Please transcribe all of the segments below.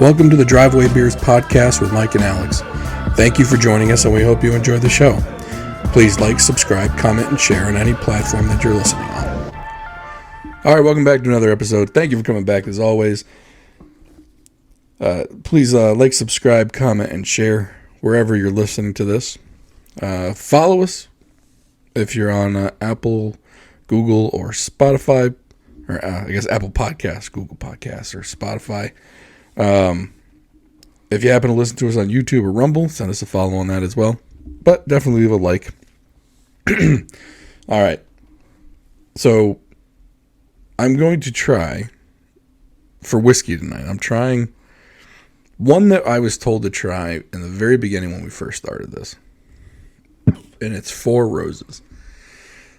Welcome to the Driveway Beers podcast with Mike and Alex. Thank you for joining us, and we hope you enjoy the show. Please like, subscribe, comment, and share on any platform that you're listening on. All right, welcome back to another episode. Thank you for coming back, as always. Please like, subscribe, comment, and share wherever you're listening to this. Follow us if you're on Apple, Google, or Spotify, or I guess Apple Podcasts, Google Podcasts, or Spotify. If you happen to listen to us on YouTube or Rumble, send us a follow on that as well. But definitely leave a like. All right. So I'm going to try for whiskey tonight. I'm trying one that I was told to try in the very beginning when we first started this. And it's Four Roses.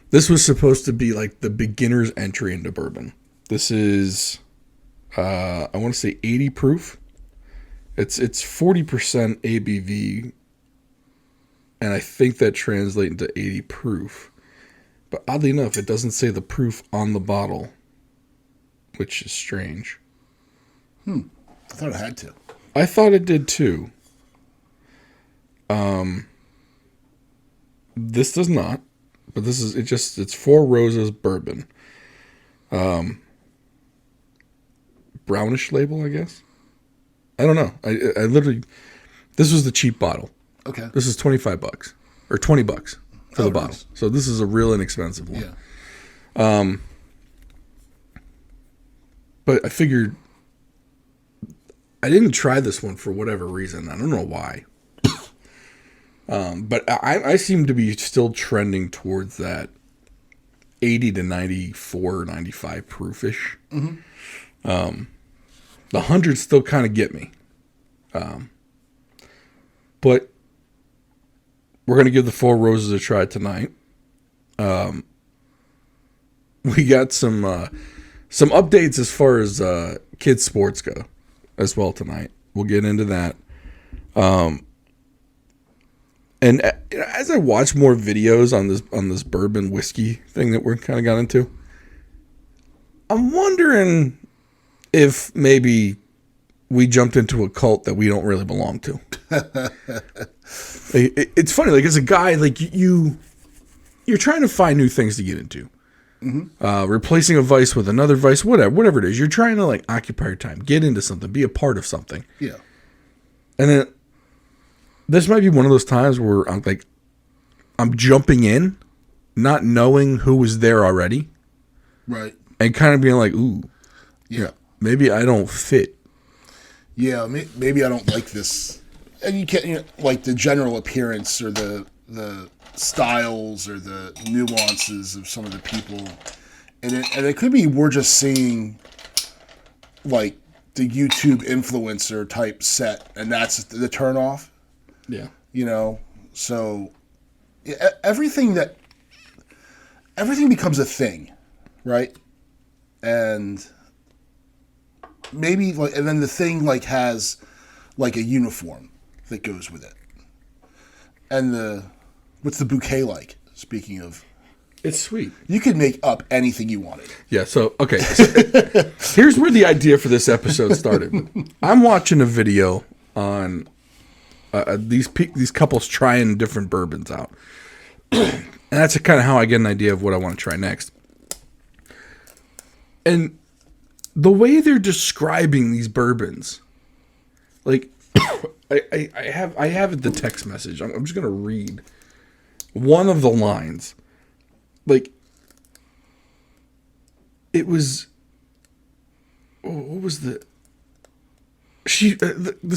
This was supposed to be like the beginner's entry into bourbon. This is, I want to say 80 proof. It's 40% ABV, and I think that translates into 80 proof. But oddly enough, it doesn't say the proof on the bottle, which is strange. I thought it had to. I thought it did too. This does not, but it's Four Roses bourbon. Brownish label, I guess. I don't know. I literally, this was the cheap bottle. Okay. This is $25 or $20 for the bottle. Nice. So this is a real inexpensive one. Yeah. But I figured I didn't try this one for whatever reason. I don't know why. But I seem to be still trending towards that 80 to 94, 95 proofish. Mm-hmm. The 100 still kind of get me. But we're going to give the Four Roses a try tonight. We got some updates as far as kids sports go as well tonight. We'll get into that. And as I watch more videos on this bourbon whiskey thing that we're kind of got into, I'm wondering if maybe we jumped into a cult that we don't really belong to. It's funny, like as a guy, like you're trying to find new things to get into. Mm-hmm. Replacing a vice with another vice, whatever it is. You're trying to like occupy your time, get into something, be a part of something. Yeah. And then this might be one of those times where I'm jumping in, not knowing who was there already. Right. And kind of being like, ooh. Yeah. Maybe I don't fit. Yeah, maybe I don't like this. And you can't, like the general appearance or the styles or the nuances of some of the people. And it could be we're just seeing like the YouTube influencer type set, and that's the turnoff. Yeah. So everything becomes a thing, right? And maybe and then the thing has like a uniform that goes with it. And what's the bouquet like? Speaking of, it's sweet. You could make up anything you wanted. Yeah. So okay. So here's where the idea for this episode started. I'm watching a video on these couples trying different bourbons out, and that's kind of how I get an idea of what I want to try next. And the way they're describing these bourbons, like I have the text message. I'm just gonna read one of the lines. Like it was, what was this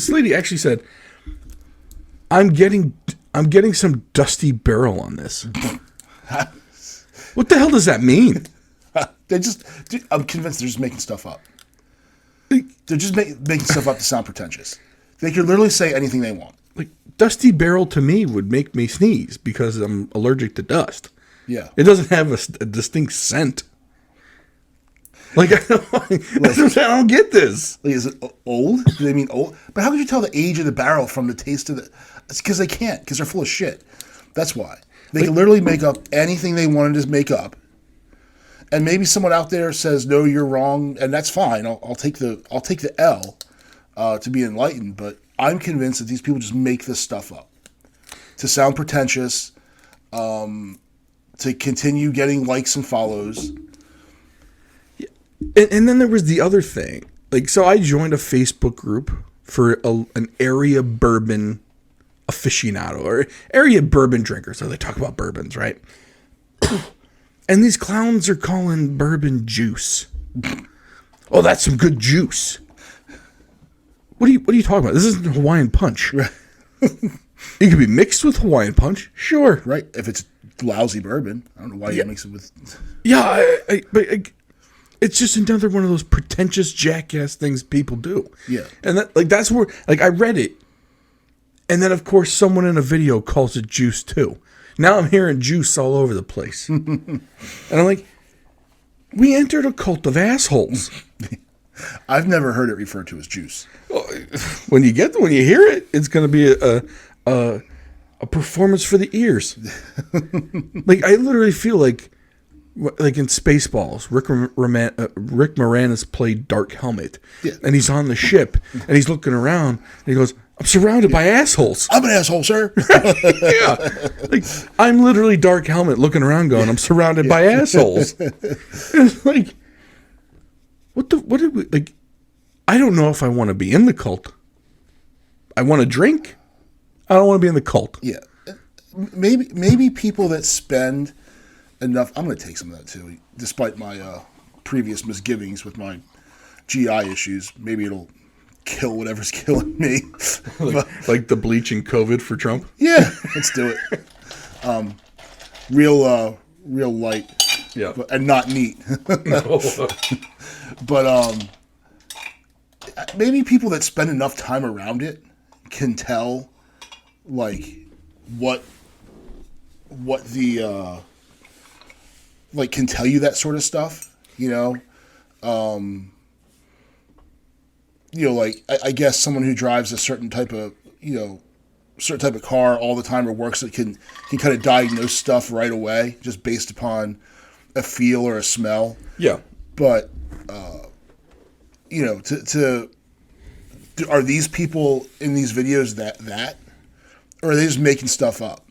lady actually said, I'm getting some dusty barrel on this. What the hell does that mean? I'm convinced they're just making stuff up. They're just making stuff up to sound pretentious. They could literally say anything they want. Like, dusty barrel to me would make me sneeze because I'm allergic to dust. Yeah. It doesn't have a distinct scent. Like, I don't get this. Like, is it old? Do they mean old? But how could you tell the age of the barrel from the taste of the... It's because they can't, because they're full of shit. That's why. They can literally make up anything they wanted to make up. And maybe someone out there says, no, you're wrong, and that's fine. I'll take the L. to be enlightened, but I'm convinced that these people just make this stuff up to sound pretentious, to continue getting likes and follows. And then there was the other thing. Like, so I joined a Facebook group for an area bourbon aficionado or area bourbon drinker. So they talk about bourbons, right? And these clowns are calling bourbon juice. Oh, that's some good juice. What are you talking about? This isn't Hawaiian Punch. Right. It could be mixed with Hawaiian Punch, sure. Right. If it's lousy bourbon, I don't know why you mix it with. Yeah, but it's just another one of those pretentious jackass things people do. Yeah. And that's where, like, I read it, and then of course someone in a video calls it juice too. Now I'm hearing juice all over the place, and I'm like, we entered a cult of assholes. I've never heard it referred to as juice. When you hear it, it's going to be a performance for the ears. Like, I literally feel like in Spaceballs, Rick Moranis played Dark Helmet, and he's on the ship, and he's looking around, and he goes, "I'm surrounded by assholes." I'm an asshole, sir. Yeah, like, I'm literally Dark Helmet looking around, going, "I'm surrounded by assholes." It's like, what did we like? I don't know if I want to be in the cult. I want to drink. I don't want to be in the cult. Yeah, maybe people that spend enough. I'm going to take some of that too, despite my previous misgivings with my GI issues. Maybe it'll kill whatever's killing me. like the bleaching COVID for Trump. Yeah, let's do it. Real light. Yeah, and not neat. No. But maybe people that spend enough time around it can tell, like, what the like, can tell you that sort of stuff. You know, like, I guess someone who drives a certain type of car all the time or works it can kind of diagnose stuff right away just based upon a feel or a smell. Yeah, but are these people in these videos that, or are they just making stuff up?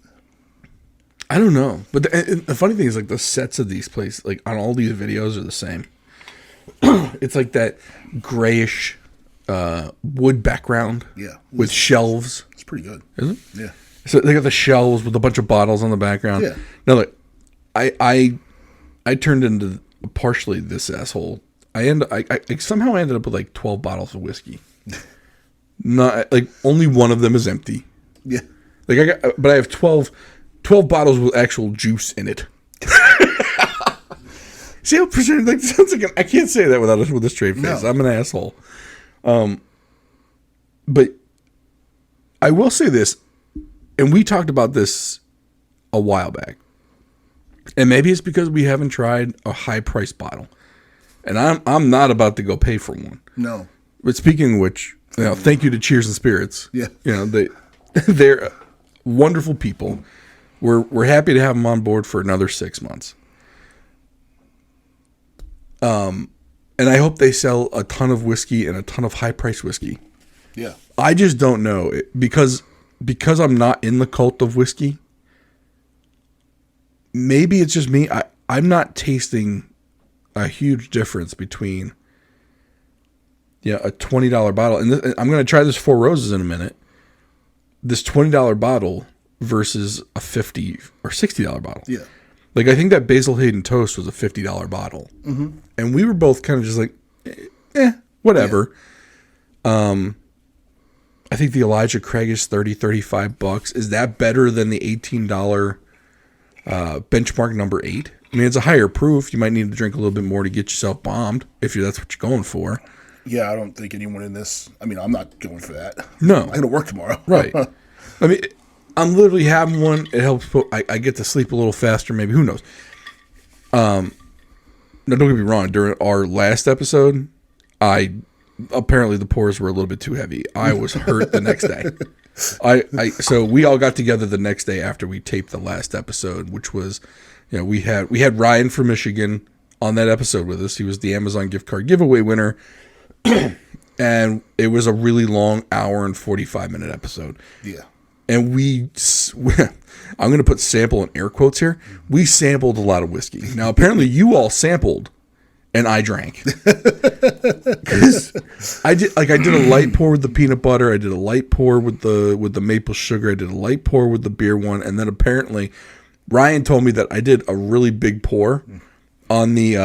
I don't know. But the funny thing is, like, the sets of these places, like, on all these videos are the same. It's like that grayish wood background. Yeah. With shelves. It's pretty good. Is it? Yeah. So they got the shelves with a bunch of bottles on the background. Yeah. No, like, I turned into partially this asshole. I somehow ended up with like 12 bottles of whiskey. Not like, only one of them is empty. Yeah. Like, but I have 12 bottles with actual juice in it. See how presented, like, sounds like I can't say that with a straight face. No. I'm an asshole. But I will say this, and we talked about this a while back, and maybe it's because we haven't tried a high price bottle, and I'm not about to go pay for one. No. But speaking of which, thank you to Cheers and Spirits. Yeah. They're wonderful people. We're happy to have them on board for another 6 months. And I hope they sell a ton of whiskey and a ton of high price whiskey. Yeah. I just don't know because I'm not in the cult of whiskey. Maybe it's just me. I'm not tasting a huge difference between a $20 bottle, and I'm going to try this Four Roses in a minute. This $20 bottle versus a $50 or $60 bottle. Yeah. Like, I think that Basil Hayden Toast was a $50 bottle. Mm-hmm. And we were both kind of just like, whatever. Yeah. I think the Elijah Craig is $35. Is that better than the $18 benchmark number 8? I mean, it's a higher proof. You might need to drink a little bit more to get yourself bombed if that's what you're going for. Yeah, I don't think anyone in this. I mean, I'm not going for that. No, I'm going to work tomorrow. Right. I mean, I'm literally having one. It helps. I get to sleep a little faster. Maybe, who knows? Now, don't get me wrong. During our last episode, apparently the pores were a little bit too heavy. I was hurt the next day. So we all got together the next day after we taped the last episode, which was, we had Ryan from Michigan on that episode with us. He was the Amazon gift card giveaway winner. and it was a really long hour and 45-minute episode. Yeah. And I'm going to put sample in air quotes here. We sampled a lot of whiskey. Now, apparently you all sampled and I drank. Because I did a light pour with the peanut butter. I did a light pour with the maple sugar. I did a light pour with the beer one. And then apparently Ryan told me that I did a really big pour on the,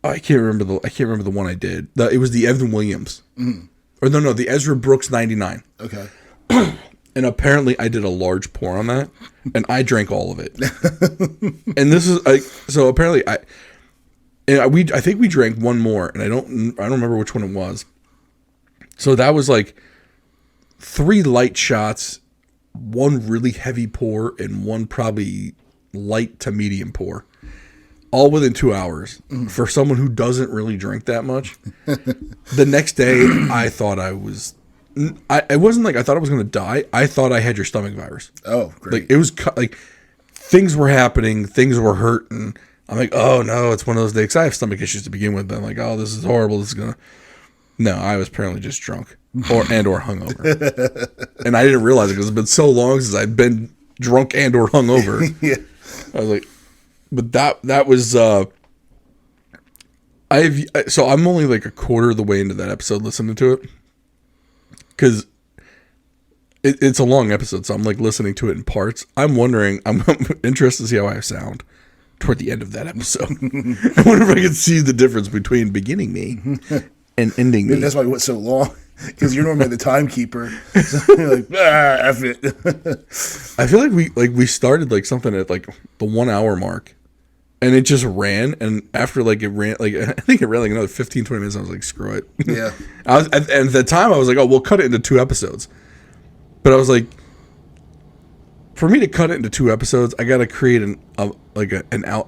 I can't remember the one I did. It was the Evan Williams. Or no, the Ezra Brooks 99. Okay. And apparently I did a large pour on that, and I drank all of it. And this is so apparently I think we drank one more, and I don't remember which one it was. So that was like 3 light shots, 1 really heavy pour, and 1 probably light to medium pour, all within 2 hours. For someone who doesn't really drink that much. The next day, I thought I was. It wasn't like I thought I was going to die. I thought I had your stomach virus. Oh, great. Like it was like things were happening, things were hurting. I'm like, oh no, it's one of those days. 'Cause I have stomach issues to begin with. I'm like, oh, this is horrible. This is gonna. No, I was apparently just drunk or hungover, and I didn't realize it because it's been so long since I've been drunk and or hungover. Yeah. I was like, but that was. So I'm only like a quarter of the way into that episode listening to it. Because it's a long episode, so I'm like listening to it in parts. I'm interested to see how I sound toward the end of that episode. I wonder if I can see the difference between beginning me and ending me. Maybe that's why it went so long, because you're normally the timekeeper. So you're like, F it. I feel like we started like something at like the 1 hour mark. And it just ran, and after like it ran, like I think it ran like another 15, 20 minutes. I was like, screw it. Yeah. And at the time, I was like, oh, we'll cut it into 2 episodes. But I was like, for me to cut it into 2 episodes, I got to create an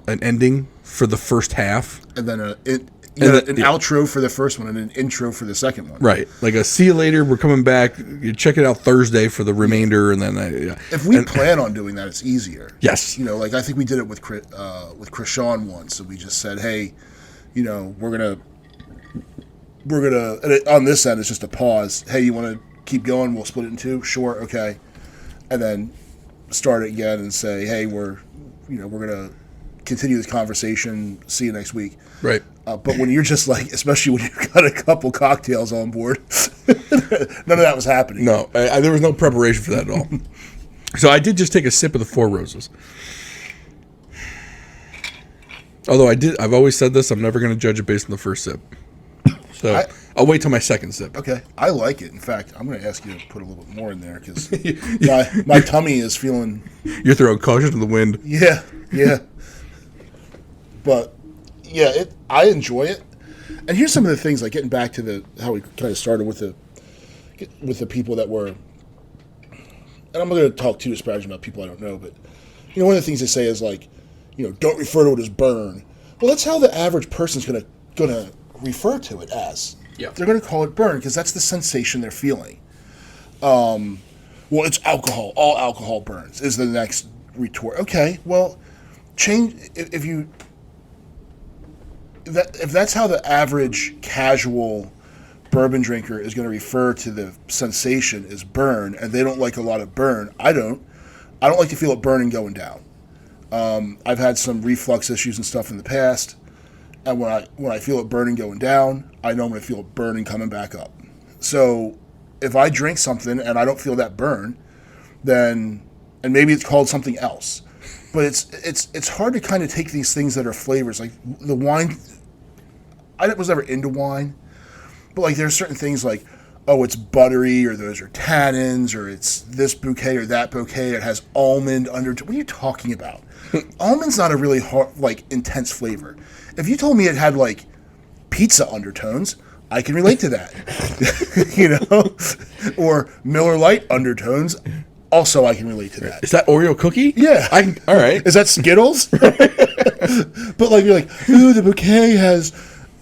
ending for the first half, And then an outro for the first one and an intro for the second one. right? Like a see you later. We're coming back. You check it out Thursday for the remainder, and then If we plan on doing that, it's easier. Yes. You know, like I think we did it with Krishan once. So we just said, hey, you know, we're gonna and on this end, it's just a pause. Hey, you want to keep going? We'll split it in 2. Sure, okay. And then start it again and say, hey, we're gonna continue this conversation. See you next week. right. But when you're just like, especially when you've got a couple cocktails on board, none of that was happening. No, there was no preparation for that at all. So I did just take a sip of the 4 Roses. Although I've always said this, I'm never going to judge it based on the first sip. So I'll wait till my second sip. Okay, I like it. In fact, I'm going to ask you to put a little bit more in there because my tummy is feeling. You're throwing caution to the wind. Yeah. But yeah, I enjoy it. And here's some of the things, like getting back to how we kind of started with the people that were. And I'm not going to talk too disparaging about people I don't know, but you know, one of the things they say is like, you know, don't refer to it as burn. Well, that's how the average person's going to refer to it as. Yeah. They're going to call it burn because that's the sensation they're feeling. Well, it's alcohol. All alcohol burns is the next retort. Okay, well, change if that's how the average casual bourbon drinker is going to refer to the sensation is burn, and they don't like a lot of burn. I don't like to feel it burning going down. I've had some reflux issues and stuff in the past, and when I feel it burning going down, I know I'm going to feel it burning coming back up. So if I drink something and I don't feel that burn, then, and maybe it's called something else, but it's hard to kind of take these things that are flavors like the wine. I was never into wine, but like there's certain things like, oh, it's buttery, or those are tannins, or it's this bouquet or that bouquet. It has almond undertone. What are you talking about? Almond's not a really hard, like intense flavor. If you told me it had like pizza undertones, I can relate to that. You know, or Miller Lite undertones. Also, I can relate to that. Is that Oreo cookie? Yeah. All right. Is that Skittles? But like you're like, ooh, the bouquet has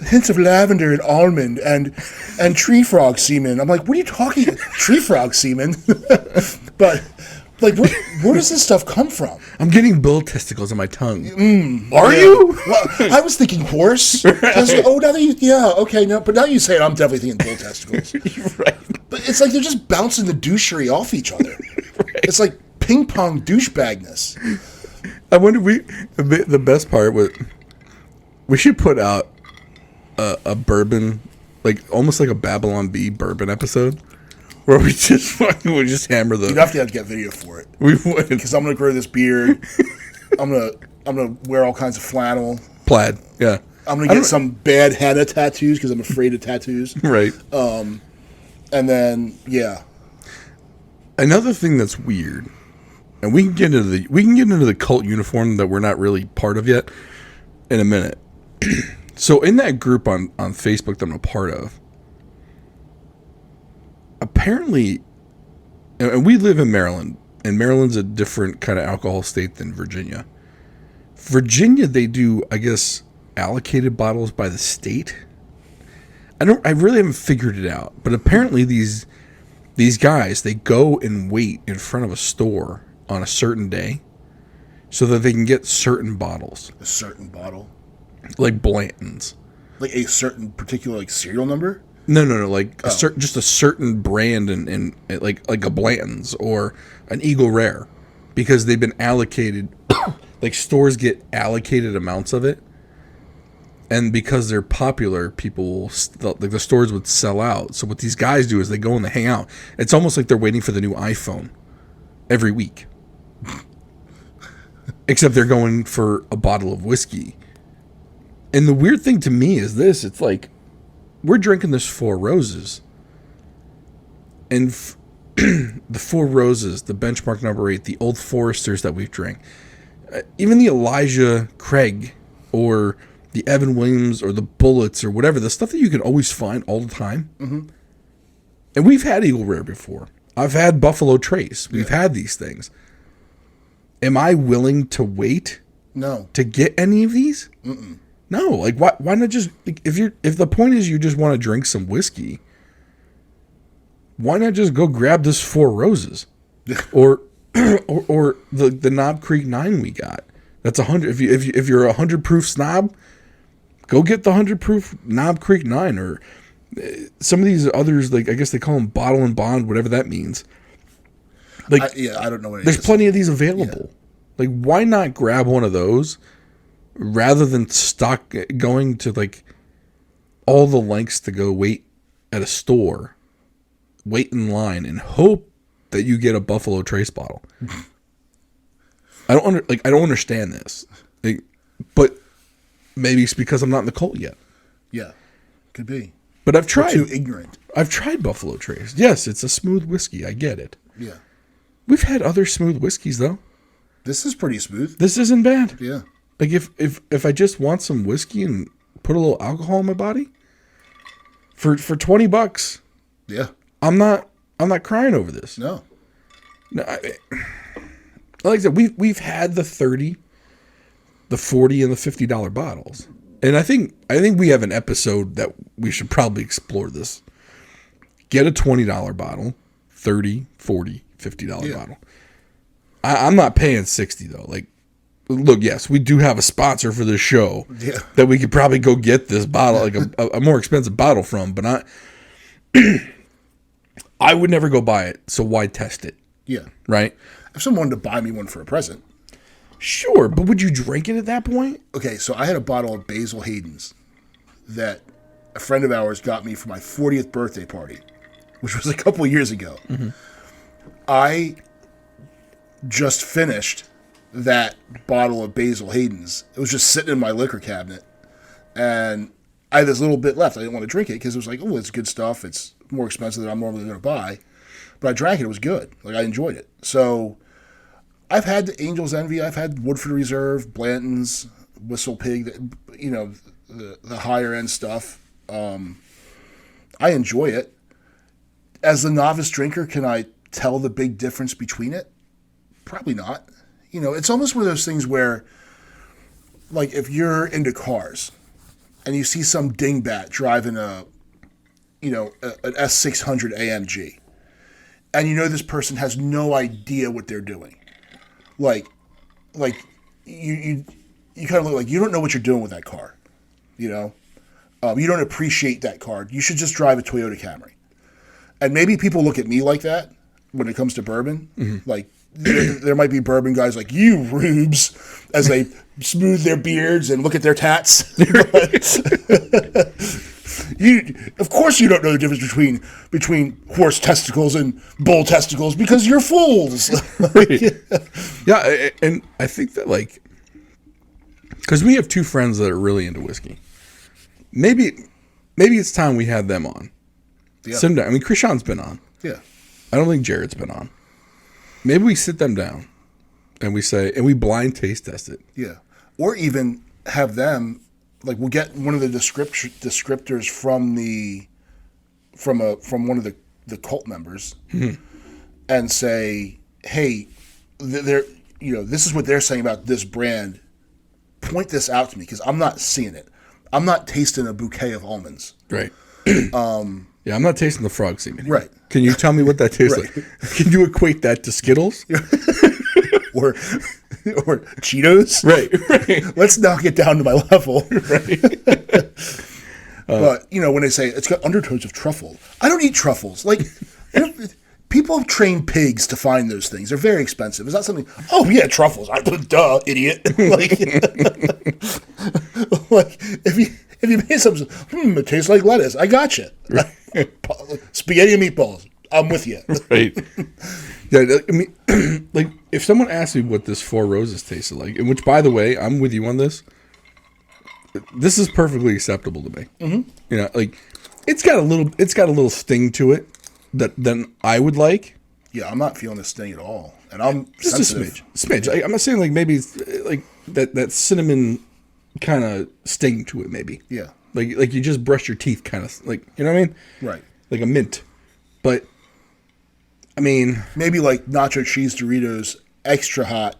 hints of lavender and almond and tree frog semen. I'm like, what are you talking? Tree frog semen? But Like, where does this stuff come from? I'm getting bull testicles on my tongue. Are you? Well, I was thinking horse. Right. Oh, now that okay, no, but now you say it, I'm definitely thinking bull testicles. Right. But it's like they're just bouncing the douchery off each other. Right. It's like ping pong douchebagness. I wonder, the best part was, we should put out a bourbon, like almost like a Babylon Bee bourbon episode. Where we just would just hammer the. You'd have to get video for it. We would, because I'm gonna grow this beard. I'm gonna wear all kinds of flannel. Plaid, yeah. I'm gonna get some bad henna tattoos because I'm afraid of tattoos. Right. And then another thing that's weird, and we can get into the cult uniform that we're not really part of yet in a minute. So in that group on Facebook that I'm a part of. Apparently, and we live in Maryland, and Maryland's a different kind of alcohol state than Virginia. Virginia, they do, I guess, allocated bottles by the state. I really haven't figured it out, but apparently these guys, they go and wait in front of a store on a certain day so that they can get certain bottles. A certain bottle? Like Blanton's. Like a certain particular serial number? No, like just a certain brand and like a Blanton's or an Eagle Rare, because they've been allocated. Like stores get allocated amounts of it, and because they're popular, people like the stores would sell out. So what these guys do is they go and they hang out. It's almost like they're waiting for the new iPhone every week, except they're going for a bottle of whiskey. And the weird thing to me is this: it's like, we're drinking this Four Roses. And the Four Roses, the benchmark number 8, the Old Foresters that we've drank, even the Elijah Craig or the Evan Williams or the Bullets or whatever, the stuff that you can always find all the time. Mm-hmm. And we've had Eagle Rare before. I've had Buffalo Trace. We've had these things. Am I willing to wait? No. To get any of these? Mm-mm. No, like why not just, if the point is you just want to drink some whiskey, why not just go grab this Four Roses, or the Knob Creek 9 we got? That's 100. If you're a 100 proof snob, go get the 100 proof Knob Creek 9, or some of these others, like I guess they call them Bottle and Bond, whatever that means. Like I don't know what it there's is. plenty of these available. Yeah. Like why not grab one of those? Rather than going to like all the lengths to go wait at a store, wait in line, and hope that you get a Buffalo Trace bottle. I don't understand this, but maybe it's because I'm not in the cult yet. Yeah, could be. But I've tried. You're too ignorant. I've tried Buffalo Trace. Yes, it's a smooth whiskey. I get it. Yeah, we've had other smooth whiskeys though. This is pretty smooth. This isn't bad. Yeah. Like if I just want some whiskey and put a little alcohol in my body for $20, yeah, I'm not crying over this. No, like I said, we've had the 30, the 40, and the $50 bottles, and I think we have an episode that we should probably explore this. Get a $20 bottle, 30, 40, $50 bottle. I'm not paying $60 though. Like. Look, yes, we do have a sponsor for this show that we could probably go get this bottle, like a more expensive bottle from, but I would never go buy it, so why test it? Yeah. Right? If someone wanted to buy me one for a present. Sure, but would you drink it at that point? Okay, so I had a bottle of Basil Hayden's that a friend of ours got me for my 40th birthday party, which was a couple of years ago. Mm-hmm. I just finished that bottle of Basil Hayden's. It was just sitting in my liquor cabinet, and I had this little bit left. I didn't want to drink it because it was like, oh, it's good stuff. It's more expensive than I'm normally going to buy, but I drank it. It was good. Like I enjoyed it. So I've had the Angel's Envy. I've had Woodford Reserve, Blanton's, Whistle Pig. The higher end stuff. I enjoy it. As a novice drinker, can I tell the big difference between it? Probably not. It's almost one of those things where, like, if you're into cars and you see some dingbat driving an S600 AMG, and you know this person has no idea what they're doing. Like you kind of look like you don't know what you're doing with that car. You know, you don't appreciate that car. You should just drive a Toyota Camry. And maybe people look at me like that when it comes to bourbon. Like there might be bourbon guys like you rubes as they smooth their beards and look at their tats. Of course, you don't know the difference between horse testicles and bull testicles because you're fools. Yeah, and I think that like because we have two friends that are really into whiskey. Maybe it's time we had them on. Yeah. Sit them down. I mean, Krishan's been on. Yeah. I don't think Jared's been on. Maybe we sit them down and we blind taste test it. Yeah. Or even have them, like, we'll get one of the descriptors from one of the cult members and say, hey, this is what they're saying about this brand. Point this out to me because I'm not seeing it. I'm not tasting a bouquet of almonds. Right. Yeah, I'm not tasting the frog semen. Right. Can you tell me what that tastes like? Can you equate that to Skittles? or Cheetos? Right. Let's knock it down to my level. Right. But, when they say it's got undertones of truffle, I don't eat truffles. Like, people train pigs to find those things. They're very expensive. Is that something? Oh, yeah, truffles. Duh, idiot. Like if you made something, it tastes like lettuce. I gotcha. Right. Spaghetti and meatballs. I'm with you. Right. Yeah, I mean, like if someone asked me what this Four Roses tasted like, and which, by the way, I'm with you on this. This is perfectly acceptable to me. Mm-hmm. Like it's got a little sting to it than I would like. Yeah, I'm not feeling the sting at all, and I'm just sensitive. a smidge. I'm not saying like maybe it's like that cinnamon kind of sting to it. Maybe. Yeah. Like you just brush your teeth, kind of like you know what I mean. Right. Like a mint, but I mean maybe like nacho cheese Doritos extra hot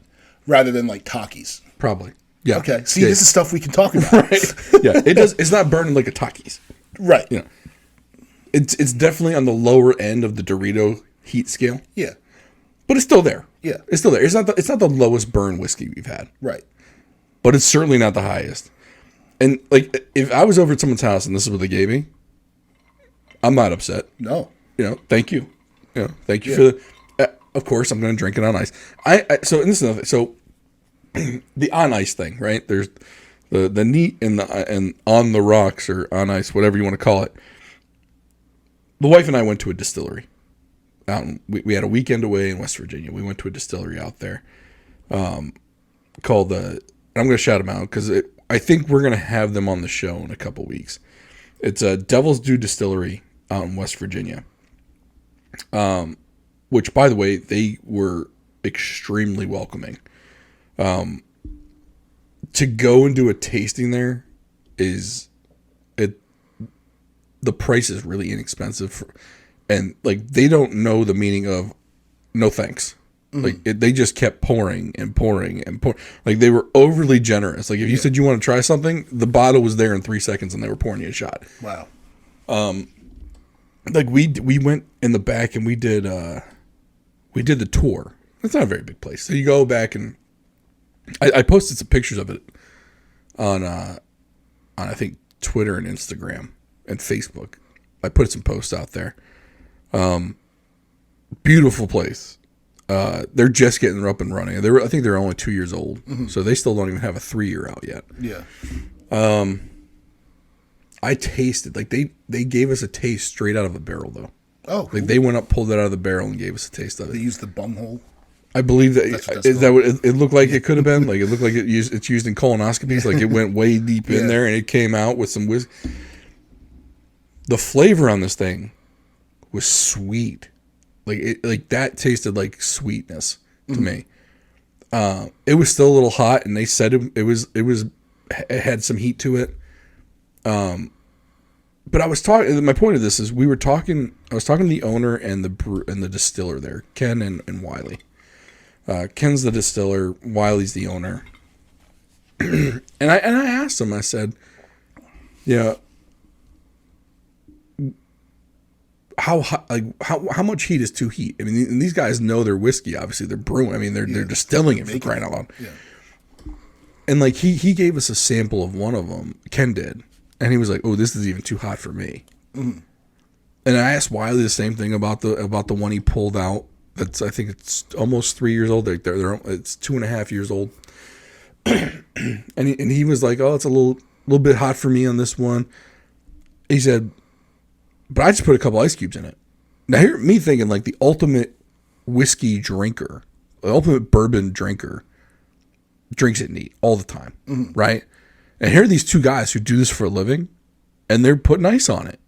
rather than like Takis. Probably. Yeah. Okay. See, this is stuff we can talk about. Right. Yeah. It does. It's not burning like a Takis. Right. It's definitely on the lower end of the Dorito heat scale. Yeah. But it's still there. Yeah. It's still there. It's not the lowest burn whiskey we've had. Right. But it's certainly not the highest. And like if I was over at someone's house and this is what they gave me, I'm not upset. No. Thank you. Thank you for the of course I'm going to drink it on ice. So and this is another thing. So the on ice thing, right? There's the neat and on the rocks or on ice, whatever you want to call it. The wife and I went to a distillery. We had a weekend away in West Virginia. We went to a distillery out there called I'm going to shout them out because I think we're going to have them on the show in a couple weeks. It's a Devil's Due Distillery out in West Virginia, which, by the way, they were extremely welcoming. To go and do a tasting there the price is really inexpensive, and like they don't know the meaning of no thanks. Mm-hmm. Like they just kept pouring and pouring and pouring. Like they were overly generous. Like if you said you want to try something, the bottle was there in 3 seconds, and they were pouring you a shot. Wow. Like we went in the back and we did the tour. It's not a very big place, so you go back and I posted some pictures of it on I think Twitter and Instagram and Facebook. I put some posts out there. Beautiful place. They're just getting up and running. I think they're only 2 years old, so they still don't even have a 3-year out yet. Yeah. I tasted like they gave us a taste straight out of a barrel though. Oh, cool. Like they went up, pulled it out of the barrel, and gave us a taste of it. They used the bunghole. I believe that is that what it looked like. It could have been like it looked like it's used in colonoscopies. Like it went way deep in there, and it came out with some whiskey. The flavor on this thing was sweet, like that tasted like sweetness to me. It was still a little hot, and they said it had some heat to it. But I was talking. My point of this is I was talking to the owner and the distiller there, Ken and Wiley. Ken's the distiller, Wiley's the owner. and I asked him, I said, how much heat is too heat? I mean, and these guys know their whiskey. Obviously, they're brewing. I mean, they're distilling it for crying out loud. Yeah. And like he gave us a sample of one of them. Ken did, and he was like, "Oh, this is even too hot for me." Mm. And I asked Wiley the same thing about the one he pulled out. That's, I think it's almost 3 years old. It's 2.5 years old. and he was like, "Oh, it's a little bit hot for me on this one." He said, "But I just put a couple ice cubes in it." Now, hear me thinking like the ultimate whiskey drinker, the ultimate bourbon drinker, drinks it neat all the time, right? And here are these two guys who do this for a living, and they're putting ice on it,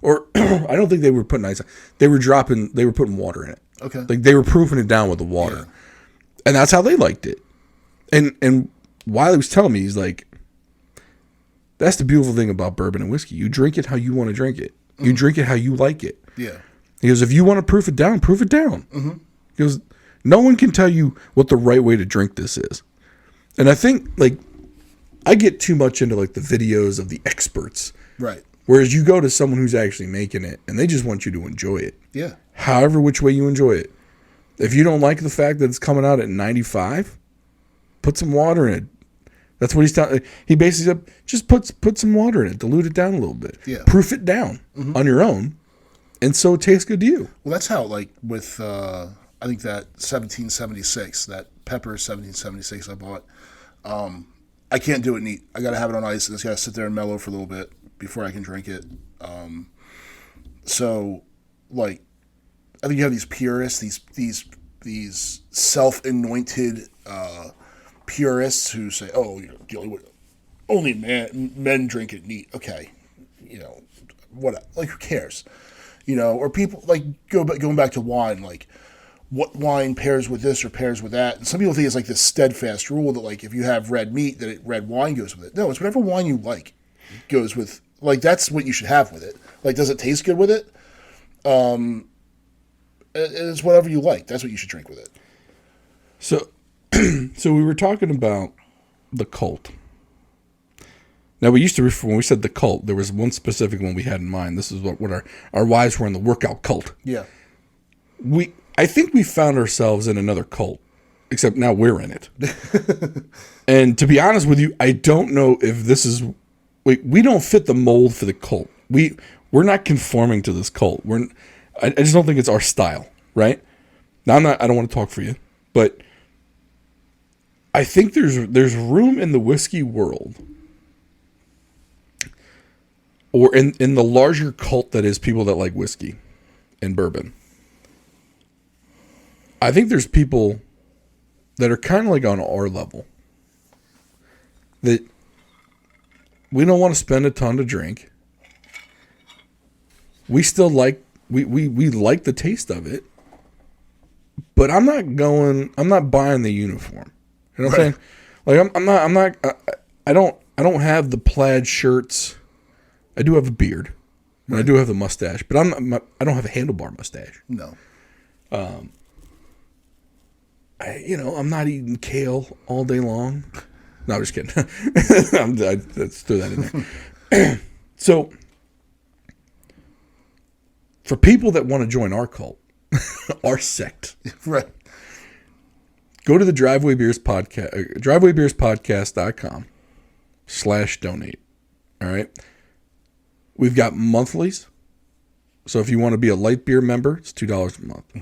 or I don't think they were putting ice on. They were putting water in it. Okay, like they were proofing it down with the water, and that's how they liked it. And Wiley was telling me, he's like, that's the beautiful thing about bourbon and whiskey. You drink it how you want to drink it. You drink it how you like it. Yeah. He goes, if you want to proof it down, proof it down. Mm-hmm. He goes, no one can tell you what the right way to drink this is. And I think, like, I get too much into, like, the videos of the experts. Right. Whereas you go to someone who's actually making it, and they just want you to enjoy it. Yeah. However which way you enjoy it. If you don't like the fact that it's coming out at 95, put some water in it. That's what he's telling. He basically said, just put some water in it, dilute it down a little bit, proof it down on your own, and so it tastes good to you. Well, that's how, like, with I think that 1776, that Pepper 1776 I bought. I can't do it neat. I got to have it on ice, and it's got to sit there and mellow for a little bit before I can drink it. So, like, I think you have these purists, these self-anointed purists who say, "Oh, only men drink it neat." Okay, what? Like, who cares? Or people like going back to wine, like what wine pairs with this or pairs with that. And some people think it's like this steadfast rule that, like, if you have red meat, that red wine goes with it. No, it's whatever wine you like goes with. Like, that's what you should have with it. Like, does it taste good with it? It's whatever you like. That's what you should drink with it. So we were talking about the cult. Now, we used to refer, when we said the cult, there was one specific one we had in mind. This is what our wives were in, the workout cult. Yeah. I think we found ourselves in another cult, except now we're in it. And to be honest with you, I don't know if this is... we don't fit the mold for the cult. We're not conforming to this cult. I just don't think it's our style, right? Now, I don't want to talk for you, but I think there's room in the whiskey world, or in the larger cult that is people that like whiskey and bourbon. I think there's people that are kind of like on our level, that we don't want to spend a ton to drink. We still like, we like the taste of it, but I'm not buying the uniform. You know what I'm saying? Like, I don't have the plaid shirts. I do have a beard, and I do have the mustache, but I don't have a handlebar mustache. No. I'm not eating kale all day long. No, I'm just kidding. Let's throw that in there. So, for people that want to join our cult, our sect, right? Go to the Driveway Beers Podcast, drivewaybeerspodcast.com/donate. All right. We've got monthlies. So if you want to be a light beer member, it's $2 a month.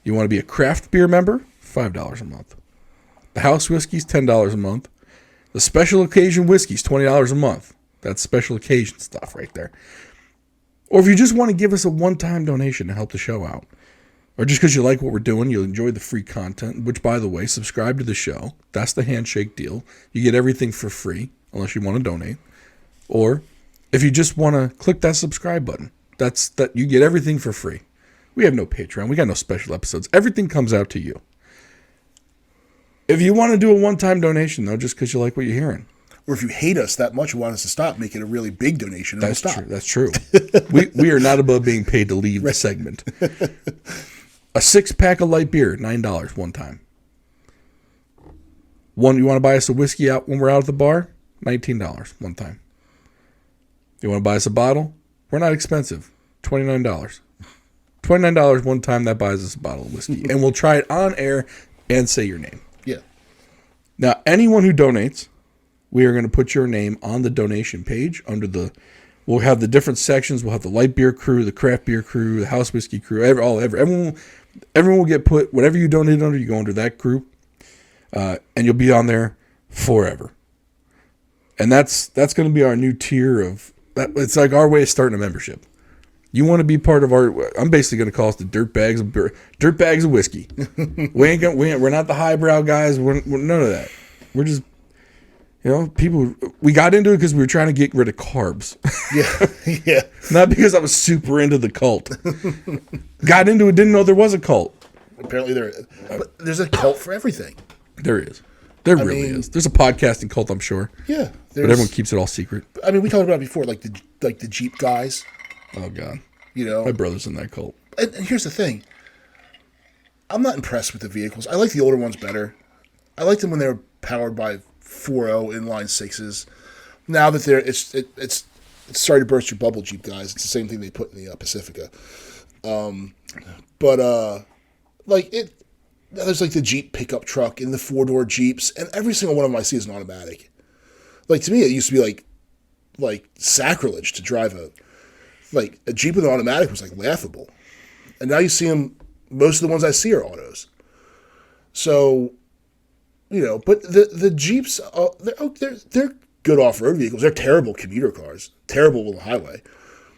You want to be a craft beer member, $5 a month. The house whiskey's $10 a month. The special occasion whiskey's $20 a month. That's special occasion stuff right there. Or if you just want to give us a one-time donation to help the show out, or just because you like what we're doing, you'll enjoy the free content, which, by the way, subscribe to the show. That's the handshake deal. You get everything for free, unless you want to donate. Or if you just want to click that subscribe button, that you get everything for free. We have no Patreon. We got no special episodes. Everything comes out to you. If you want to do a one-time donation, though, just because you like what you're hearing. Or if you hate us that much and want us to stop, make it a really big donation and we'll stop. That's true. We are not above being paid to leave the segment. A 6-pack of light beer, $9 one time. You want to buy us a whiskey out when we're out at the bar? $19 one time. You want to buy us a bottle? We're not expensive. $29. $29 one time, that buys us a bottle of whiskey. And we'll try it on air and say your name. Yeah. Now, anyone who donates, we are going to put your name on the donation page under the... We'll have the different sections. We'll have the light beer crew, the craft beer crew, the house whiskey crew. Everyone will get put... Whatever you donate under, you go under that group. And you'll be on there forever. And that's going to be our new tier of... It's like our way of starting a membership. You want to be part of our... I'm basically going to call us the dirt bags of whiskey. We're not the highbrow guys. We're none of that. We're just, people. We got into it because we were trying to get rid of carbs. Yeah. Not because I was super into the cult. Got into it, didn't know there was a cult. Apparently but there's a cult for everything. There is. There really is. There's a podcasting cult, I'm sure. Yeah. But everyone keeps it all secret. I mean, we talked about it before, like the Jeep guys. Oh, God. My brother's in that cult. And here's the thing. I'm not impressed with the vehicles. I like the older ones better. I liked them when they were powered by 4.0 inline sixes. Now that it's sorry to burst your bubble, Jeep guys. It's the same thing they put in the Pacifica. There's like the Jeep pickup truck and the 4-door Jeeps, and every single one of them I see is an automatic. Like, to me, it used to be like sacrilege to drive a Jeep with an automatic was like laughable. And now you see them, most of the ones I see are autos. So, but the Jeeps, they're good off-road vehicles. They're terrible commuter cars. Terrible on the highway.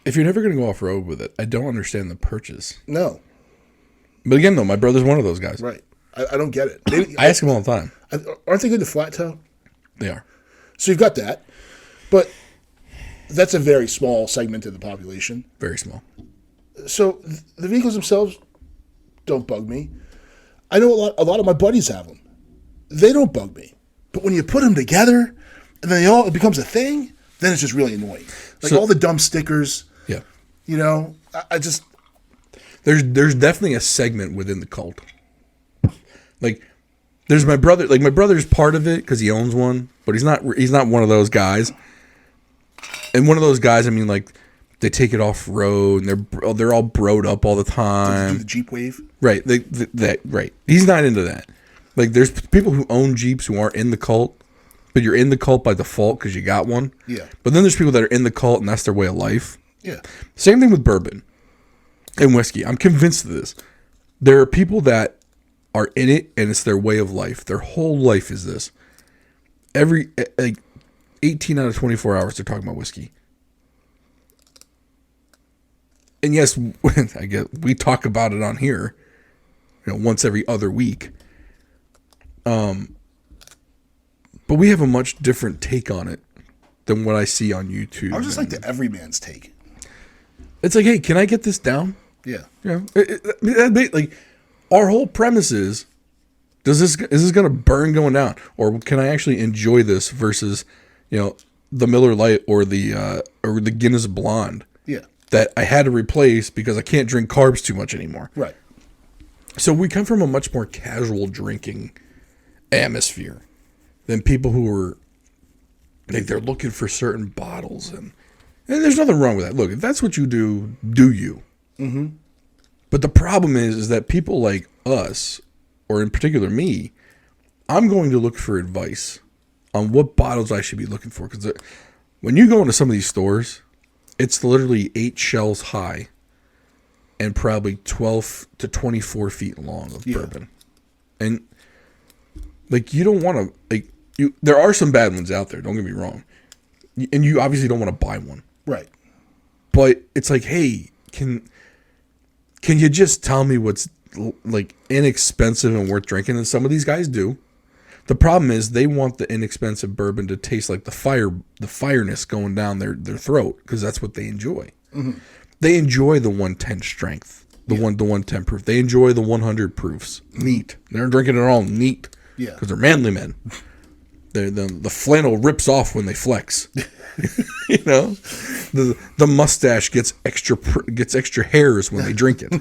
If you're never going to go off-road with it, I don't understand the purchase. No. But again, though, my brother's one of those guys. Right. I don't get it. I ask him all the time. Aren't they good to flat tow? They are. So you've got that. But that's a very small segment of the population. Very small. So the vehicles themselves don't bug me. I know a lot of my buddies have them. They don't bug me. But when you put them together and then it becomes a thing, then it's just really annoying. Like all the dumb stickers. Yeah. I just... There's definitely a segment within the cult. Like, there's my brother. Like, my brother's part of it because he owns one, but he's not one of those guys. And one of those guys, I mean, like, they take it off road and they're all broed up all the time. Do the Jeep wave, right? Right. He's not into that. Like, there's people who own Jeeps who aren't in the cult, but you're in the cult by default because you got one. Yeah. But then there's people that are in the cult and that's their way of life. Yeah. Same thing with bourbon and whiskey. I'm convinced of this. There are people that are in it and it's their way of life. Their whole life is this. 18 out of 24 hours they're talking about whiskey. And yes, I guess we talk about it on here, once every other week. But we have a much different take on it than what I see on YouTube. I was just like the everyman's take. It's like, hey, can I get this down? Yeah. Like, our whole premise is this going to burn going down, or can I actually enjoy this versus, the Miller Lite or the Guinness Blonde? Yeah. That I had to replace because I can't drink carbs too much anymore. Right. So we come from a much more casual drinking atmosphere than people who are like they're looking for certain bottles and there's nothing wrong with that. Look, if that's what you do you. Mm-hmm. But the problem is that people like us, or in particular me, I'm going to look for advice on what bottles I should be looking for. Because when you go into some of these stores, it's literally 8 shelves high and probably 12 to 24 feet long of bourbon. And like, you don't want to, there are some bad ones out there, don't get me wrong. And you obviously don't want to buy one. Right. But it's like, hey, can you just tell me what's like inexpensive and worth drinking? And some of these guys do. The problem is they want the inexpensive bourbon to taste like the fireness going down their throat because that's what they enjoy. Mm-hmm. They enjoy the 110 strength, the 110 proof. They enjoy the 100 proofs. Neat. They're drinking it all neat. Yeah. Because they're manly men. The flannel rips off when they flex. The mustache gets extra hairs when they drink it.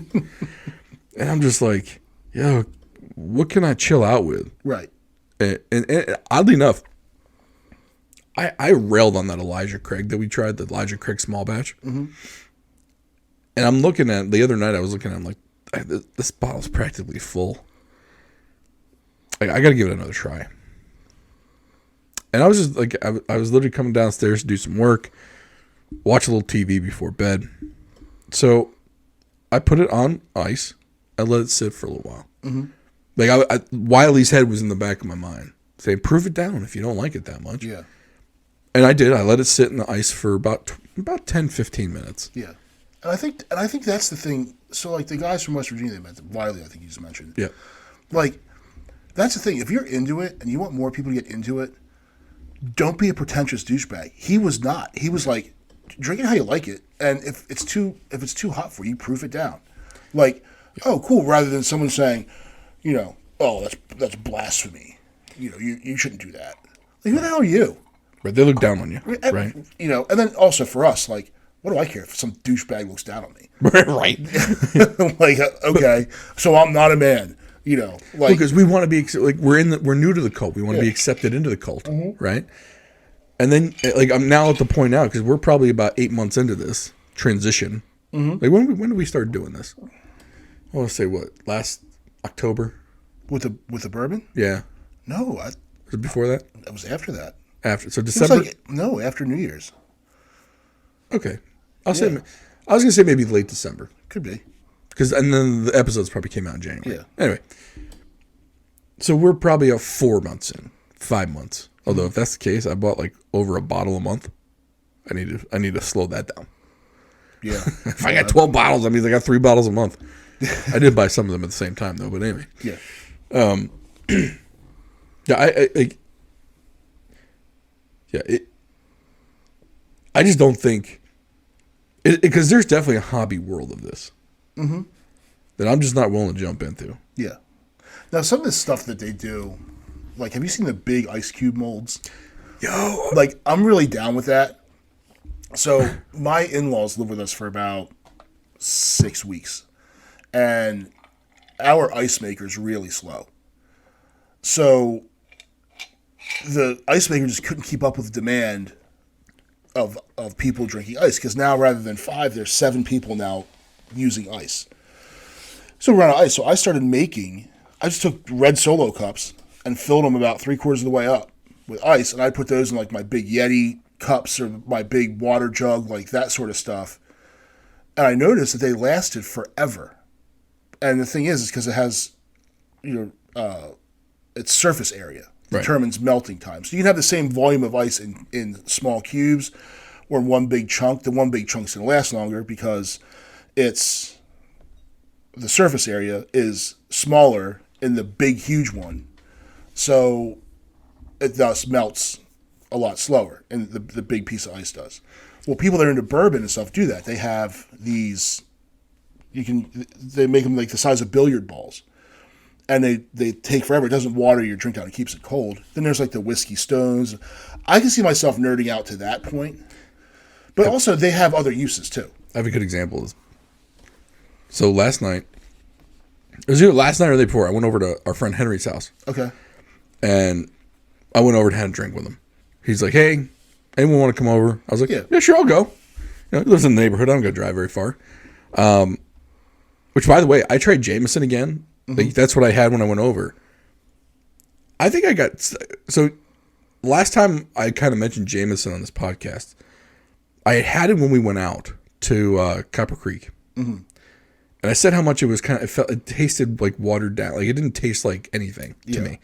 And I'm just like, what can I chill out with? Right. And oddly enough, I railed on that Elijah Craig that we tried, the Elijah Craig small batch. Mm-hmm. And I'm looking at the other night. I was looking at. I'm like, this bottle's practically full. Like, I got to give it another try. And I was just like, I was literally coming downstairs to do some work, watch a little TV before bed. So I put it on ice. I let it sit for a little while. Mm-hmm. Like Wiley's head was in the back of my mind, saying, "Prove it down if you don't like it that much." Yeah. And I did. I let it sit in the ice for about 10, 15 minutes. Yeah. And I think that's the thing. So like the guys from West Virginia, they mentioned Wiley, I think you just mentioned. Yeah. Like, that's the thing. If you're into it and you want more people to get into it, don't be a pretentious douchebag. He was not. He was like, drink it how you like it, and if it's too hot for you, proof it down. Like, oh, cool. Rather than someone saying, oh, that's blasphemy. You shouldn't do that. Like, who the hell are you? Right, they look down on you, right? And then also for us, like, what do I care if some douchebag looks down on me? Right. Like, okay, so I'm not a man. Like, because we want to be like we're new to the cult. We want to be accepted into the cult, right? And then like I'm now at the point now because we're probably about 8 months into this transition. Mm-hmm. Like when did we start doing this? I want to say last October with the bourbon? Yeah. No, was it before that? It was after that. So December. After New Year's. Okay, I was gonna say maybe late December. Could be. And then the episodes probably came out in January. Yeah. Anyway, so we're probably 4 months in, 5 months. Although if that's the case, I bought like over a bottle a month. I need to slow that down. Yeah. If I got 12 bottles, that means I got 3 bottles a month. I did buy some of them at the same time though. But anyway. Yeah. I just don't think because there's definitely a hobby world of this. Mm-hmm. That I'm just not willing to jump into. Yeah. Now, some of the stuff that they do, like, have you seen the big ice cube molds? Yo. Like, I'm really down with that. So, my in-laws live with us for about 6 weeks. And our ice maker is really slow. So, the ice maker just couldn't keep up with demand of people drinking ice. Because now, rather than 5, there's 7 people now using ice. So we're out of ice. So I just took red Solo cups and filled them about 3/4 of the way up with ice. And I put those in like my big Yeti cups or my big water jug, like that sort of stuff. And I noticed that they lasted forever. And the thing is because it has, its surface area determines melting time. So you can have the same volume of ice in small cubes or in one big chunk. The one big chunk's going to last longer because the surface area is smaller in the big, huge one. So it thus melts a lot slower, and the big piece of ice does. Well, people that are into bourbon and stuff do that. They have these, they make them like the size of billiard balls. And they take forever. It doesn't water your drink down. It keeps it cold. Then there's like the whiskey stones. I can see myself nerding out to that point. But also they have other uses too. I have a good example. So last night, it was either last night or the day before, I went over to our friend Henry's house. Okay. And I went over and had a drink with him. He's like, "Hey, anyone want to come over?" I was like, yeah, sure, I'll go. He lives in the neighborhood. I don't go drive very far. Which, by the way, I tried Jameson again. Mm-hmm. Like, that's what I had when I went over. I think I got... So, last time I kind of mentioned Jameson on this podcast, I had it when we went out to Copper Creek. Mm-hmm. And I said how much it was it tasted like watered down. Like, it didn't taste like anything to me.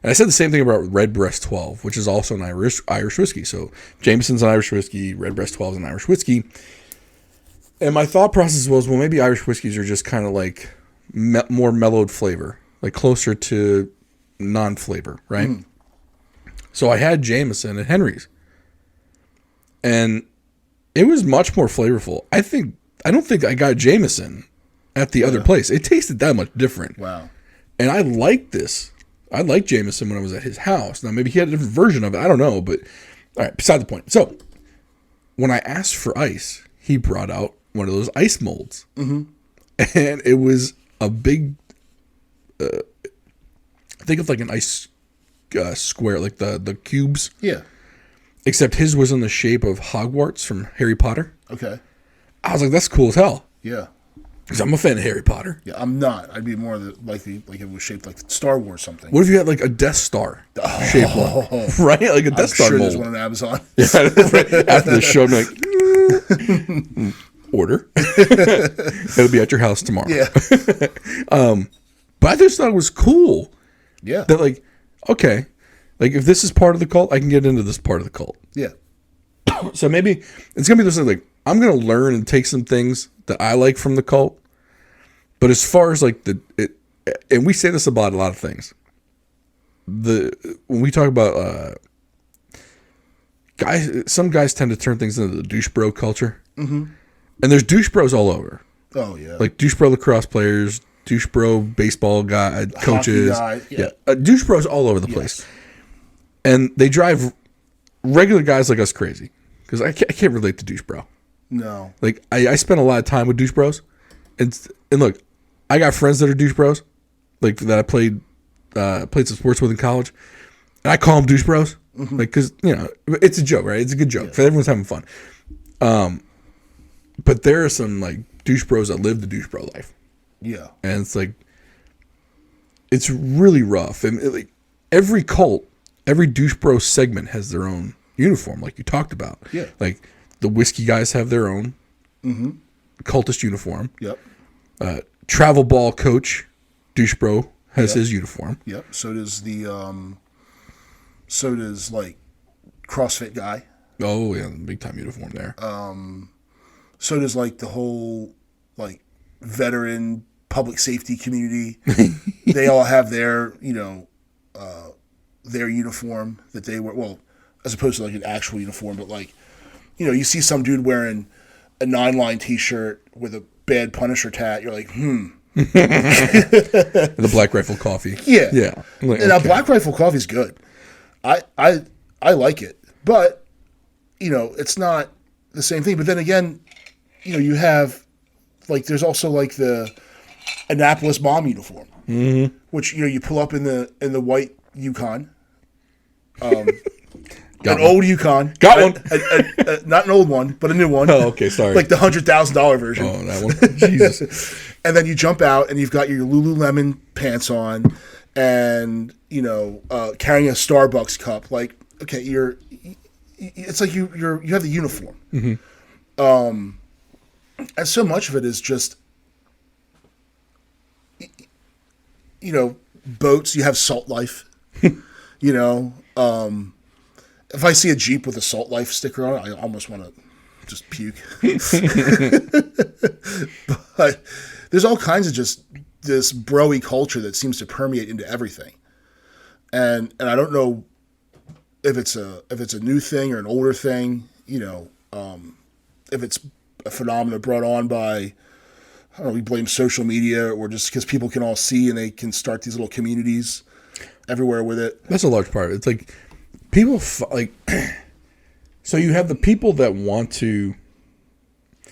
And I said the same thing about Redbreast 12, which is also an Irish whiskey. So, Jameson's an Irish whiskey, Redbreast 12 is an Irish whiskey. And my thought process was, well, maybe Irish whiskeys are just kind of like more mellowed flavor, like closer to non-flavor, right? Mm. So I had Jameson at Henry's, and it was much more flavorful. I don't think I got Jameson at the other place. It tasted that much different. Wow. And I liked this. I liked Jameson when I was at his house. Now, maybe he had a different version of it. I don't know, but all right, beside the point. So when I asked for ice, he brought out one of those ice molds. Mm-hmm. And it was a big, think of like an ice square, like the cubes. Yeah. Except his was in the shape of Hogwarts from Harry Potter. Okay. I was like, that's cool as hell. Yeah. Because I'm a fan of Harry Potter. Yeah, I'm not. I'd be more like it was shaped like Star Wars something. What if you had like a Death Star shaped one? Right? Like a Death Star sure mold. there's one on Amazon. Yeah, right. After the show, I'm like, order. It'll be at your house tomorrow. Yeah. But I just thought it was cool. Yeah. That like, okay, like if this is part of the cult, I can get into this part of the cult. Yeah. So maybe it's gonna be this like I'm gonna learn and take some things that I like from the cult. But as far as like and we say this about a lot of things. When we talk about guys, some guys tend to turn things into the douche bro culture, and there's douche bros all over. Oh yeah. Like douche bro lacrosse players, douche bro baseball guy coaches, guy, yeah. Douche bros all over the place, and they drive regular guys like us crazy because I can't relate to douche bro. No. Like I spend a lot of time with douche bros, and look, I got friends that are douche bros, like that I played some sports with in college, and I call them douche bros, like because it's a joke, right? It's a good joke. Yeah. Everyone's having fun. But there are some like douche bros that live the douche bro life. Yeah. And it's like, it's really rough. And like every cult, every douche bro segment has their own uniform, like you talked about. Yeah. Like the whiskey guys have their own cultist uniform. Yep. Travel ball coach, douche bro, has his uniform. Yep. So does like CrossFit guy. Oh yeah, big time uniform there. So does like the whole like veteran public safety community. They all have their their uniform that they wear. Well, as opposed to like an actual uniform, but like you see some dude wearing a 9-line T-shirt with a bad Punisher tat. You're like, The Black Rifle Coffee. Yeah. Yeah. Like, now Black Rifle Coffee's good. I like it, but it's not the same thing. But then again, you have like there's also like the Annapolis bomb uniform, which you pull up in the white Yukon, old Yukon, got one, not an old one, but a new one. Oh, okay, sorry, like the $100,000 version. Oh, that one, Jesus. And then you jump out and you've got your Lululemon pants on, and carrying a Starbucks cup. Like, okay, it's like you have the uniform. And so much of it is just, boats. You have Salt Life. If I see a Jeep with a Salt Life sticker on it, I almost want to just puke. But there's all kinds of just this bro-y culture that seems to permeate into everything. And I don't know if it's a new thing or an older thing, if it's a phenomenon brought on by, I don't know, we blame social media or just because people can all see and they can start these little communities everywhere with it. That's a large part. It's like people so you have the people that want to, I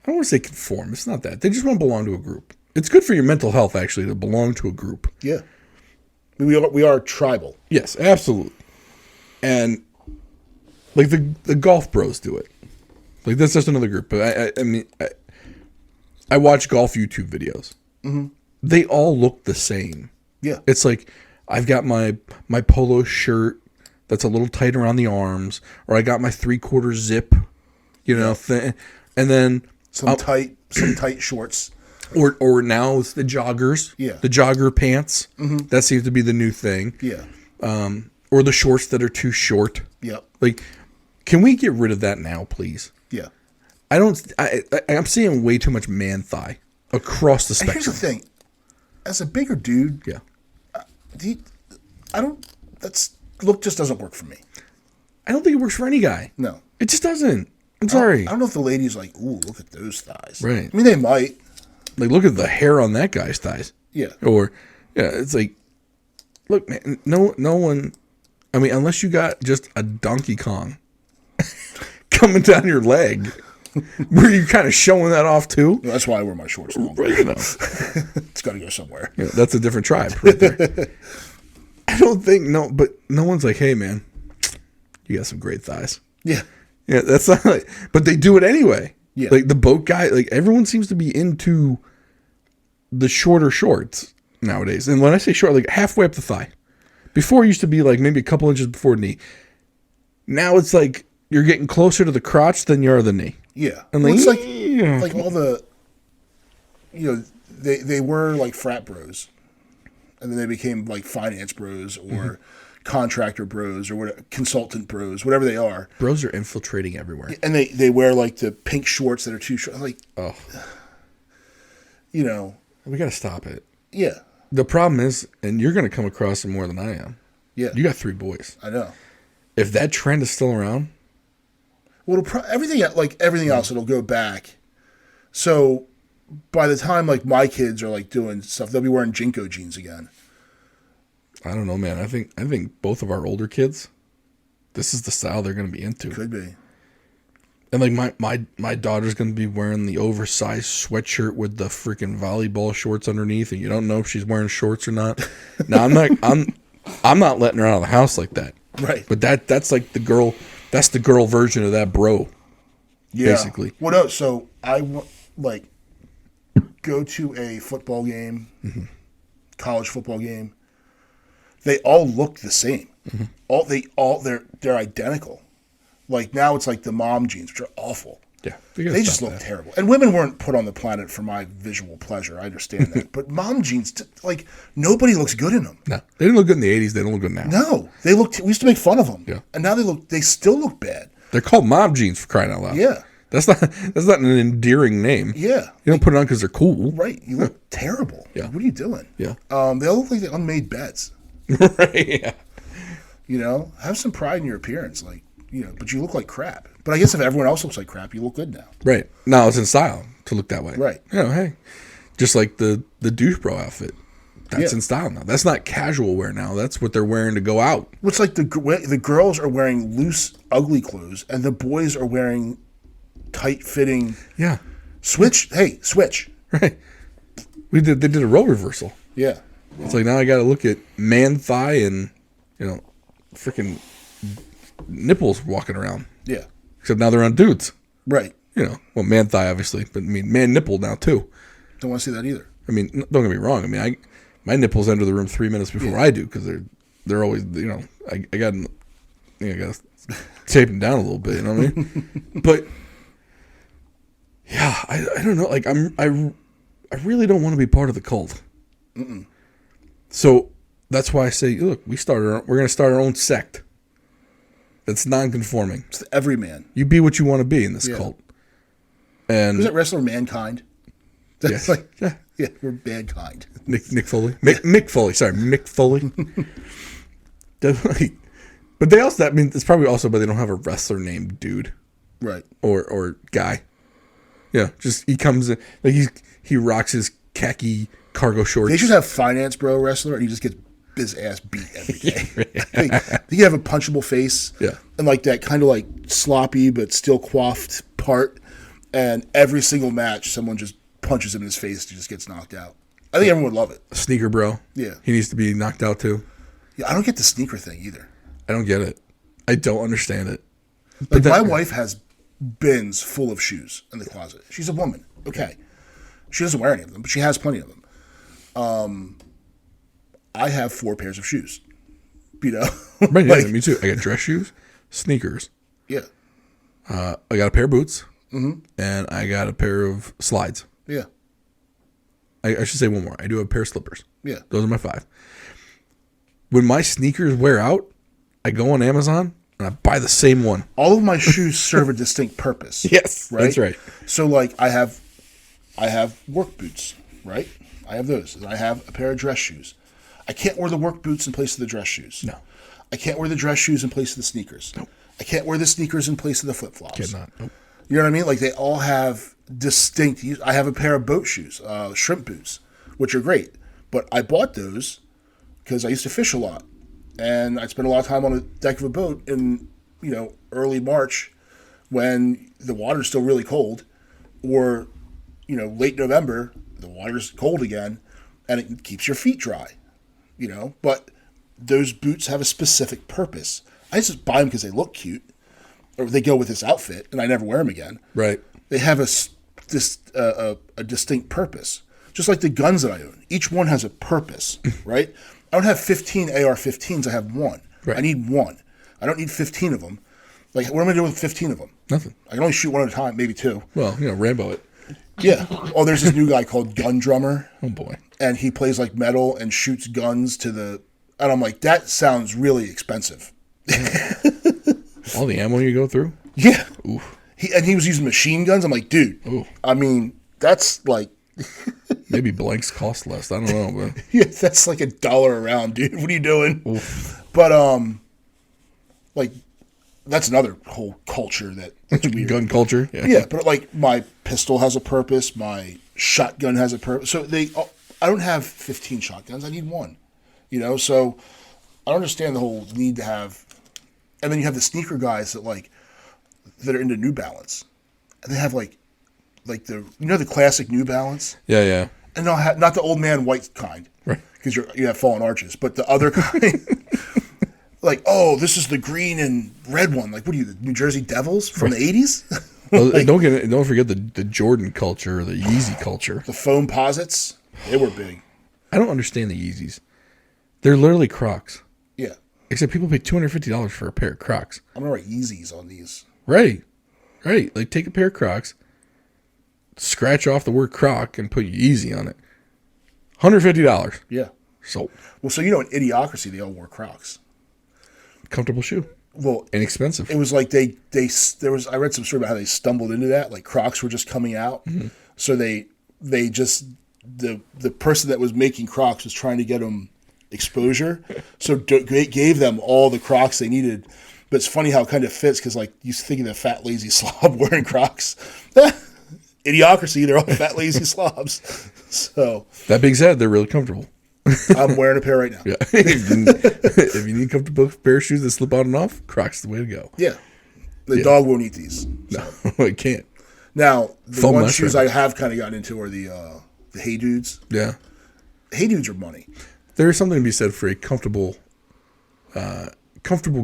don't want to say conform. It's not that. They just want to belong to a group. It's good for your mental health, actually, to belong to a group. Yeah. I mean, we are tribal. Yes, absolutely. And like the golf bros do it. Like that's just another group. But I watch golf YouTube videos. They all look the same. Yeah. It's like I've got my polo shirt that's a little tight around the arms, or I got my 3/4 zip, thing, and then some tight shorts. Or now it's the joggers. Yeah. The jogger pants. That seems to be the new thing. Yeah. Or the shorts that are too short. Yep. Like, can we get rid of that now, please? Yeah. I'm seeing way too much man thigh across the And spectrum. here's the thing. As a bigger dude, Yeah. Look just doesn't work for me. I don't think it works for any guy. No. It just doesn't. I'm sorry. I don't know if the ladies like, ooh, look at those thighs. Right. I mean, they might. Like, look at the hair on that guy's thighs. Yeah. Or, it's like, look, man, no one, I mean, unless you got just a Donkey Kong coming down your leg, were you kind of showing that off too? Well, that's why I wear my shorts long. Right, It's got to go somewhere. Yeah, that's a different tribe right there. I don't think, but no one's like, hey, man, you got some great thighs. Yeah. Yeah, that's not like, but they do it anyway. Yeah. Like the boat guy, like everyone seems to be into the shorter shorts nowadays. And when I say short, like halfway up the thigh. Before it used to be like maybe a couple inches before the knee. Now it's like you're getting closer to the crotch than you are the knee. Yeah. And Well, it's yeah. like all the, they were like frat bros. And then they became like finance bros or contractor bros or consultant bros, whatever they are. Bros are infiltrating everywhere. And they wear like the pink shorts that are too short. Like, Oh. We got to stop it. Yeah. The problem is, and you're going to come across it more than I am. Yeah. You got 3 boys. I know. If that trend is still around. Well, everything else, it'll go back. So by the time like my kids are like doing stuff, they'll be wearing Jinko jeans again. I don't know, man. I think both of our older kids, this is the style they're going to be into. Could be. And like my daughter's going to be wearing the oversized sweatshirt with the freaking volleyball shorts underneath, and you don't know if she's wearing shorts or not. Now I'm not letting her out of the house like that. Right. But that's like the girl. That's the girl version of that bro. Yeah. Basically. Well, no. So I go to a football game, college football game. They all look the same. They're identical. Like now it's like the mom jeans, which are awful. Yeah. They just look terrible. And women weren't put on the planet for my visual pleasure. I understand that. But mom jeans, like nobody looks good in them. No. They didn't look good in the 80s. They don't look good now. No. We used to make fun of them. Yeah. And now they still look bad. They're called mom jeans, for crying out loud. Yeah. That's not an endearing name. Yeah. You don't put it on because they're cool. Right. You look terrible. Yeah. What are you doing? Yeah. They all look like the unmade beds. Right. Yeah. Have some pride in your appearance. Like, but you look like crap. But I guess if everyone else looks like crap, you look good now. Right. Now it's in style to look that way. Right. Hey. Just like the douche bro outfit. That's Yeah. in style now. That's not casual wear now. That's what they're wearing to go out. It's like the girls are wearing loose, ugly clothes, and the boys are wearing tight-fitting. Yeah. Switch. Hey, switch. Right. They did a role reversal. Yeah. It's like now I got to look at man thigh and, freaking nipples walking around. Yeah. Except now they're on dudes. Right. Well, man thigh, obviously, but I mean, man nipple now, too. Don't want to see that either. I mean, don't get me wrong. I mean, my nipples enter the room 3 minutes before I do because they're always, I got to tape them down a little bit, you know what I mean? But, yeah, I don't know. Like, I really don't want to be part of the cult. Mm-mm. So that's why I say, look, we're going to start our own sect. That's non-conforming. It's the everyman. You be what you want to be in this cult. And who's that wrestler, Mankind? That's yeah, we're Mankind. Mick Foley. Mick Foley. Sorry, Mick Foley. Definitely. But they also, it's probably also, but they don't have a wrestler named Dude. Right. Or Guy. Yeah, just he comes in, like he rocks his khaki cargo shorts. They should have finance bro wrestler, and he just gets his ass beat every day. You have a punchable face, and like that kind of like sloppy but still coiffed part, and every single match someone just punches him in his face, and he just gets knocked out. I think everyone would love it. Sneaker bro, yeah, he needs to be knocked out too. Yeah, I don't get the sneaker thing either. I don't get it. I don't understand it. Like my wife has bins full of shoes in the closet. She's a woman, okay. She doesn't wear any of them, but she has plenty of them. I have 4 pairs of shoes. Right, yeah, me too. I got dress shoes, sneakers. Yeah. I got a pair of boots, and I got a pair of slides. Yeah. I should say one more. I do have a pair of slippers. Yeah. Those are my 5. When my sneakers wear out, I go on Amazon and I buy the same one. All of my shoes serve a distinct purpose. Yes, right? That's right. So like I have work boots, right? I have those. And I have a pair of dress shoes. I can't wear the work boots in place of the dress shoes. No. I can't wear the dress shoes in place of the sneakers. Nope. I can't wear the sneakers in place of the flip-flops. Cannot. Nope. You know what I mean? Like they all have distinct use. I have a pair of boat shoes, shrimp boots, which are great. But I bought those because I used to fish a lot. And I'd spend a lot of time on the deck of a boat in, early March when the water's still really cold, or, late November, the water's cold again, and it keeps your feet dry, But those boots have a specific purpose. I just buy them because they look cute, or they go with this outfit, and I never wear them again. Right. They have a distinct purpose. Just like the guns that I own. Each one has a purpose, right? I don't have 15 AR-15s. I have one. Right. I need one. I don't need 15 of them. Like, what am I doing with 15 of them? Nothing. I can only shoot one at a time, maybe two. Well, Rambo it. Yeah. Oh, there's this new guy called Gun Drummer. Oh, boy. And he plays like metal and shoots guns to the... And I'm like, that sounds really expensive. All the ammo you go through? Yeah. Oof. He was using machine guns. I'm like, dude. Ooh. I mean, that's like... Maybe blanks cost less. I don't know. But... Yeah, that's like $1 a round, dude. What are you doing? Oof. But, like... That's another whole culture that's weird. Gun culture? Yeah, but like my pistol has a purpose, my shotgun has a purpose. So I don't have 15 shotguns. I need one. So I don't understand the whole need to have. And then you have the sneaker guys that are into New Balance, and they have like the classic New Balance. Yeah. And not the old man white kind, Right? Because you have fallen arches, but the other kind. Like, oh, this is the green and red one. Like, what are you, the New Jersey Devils from the 80s? Well, don't forget the Jordan culture, or the Yeezy culture. The foam posits, they were big. I don't understand the Yeezys. They're literally Crocs. Yeah. Except people pay $250 for a pair of Crocs. I'm going to write Yeezys on these. Right. Like, take a pair of Crocs, scratch off the word Croc, and put Yeezy on it. $150. Yeah. Sold. Well, so in Idiocracy, they all wore Crocs. Comfortable shoe. Well, inexpensive. It was like I read some story about how they stumbled into that. Like Crocs were just coming out, so they just the person that was making Crocs was trying to get them exposure, so gave them all the Crocs they needed. But it's funny how it kind of fits because like you think of the fat lazy slob wearing Crocs. Idiocracy, they're all fat lazy slobs. So that being said, they're really comfortable. I'm wearing a pair right now. Yeah. If you need a comfortable pair of shoes that slip on and off, Crocs is the way to go. Yeah. The dog won't eat these. So. No, it can't. Now, the one shoes I have kind of gotten into are the Hey Dudes. Yeah. Hey Dudes are money. There is something to be said for a comfortable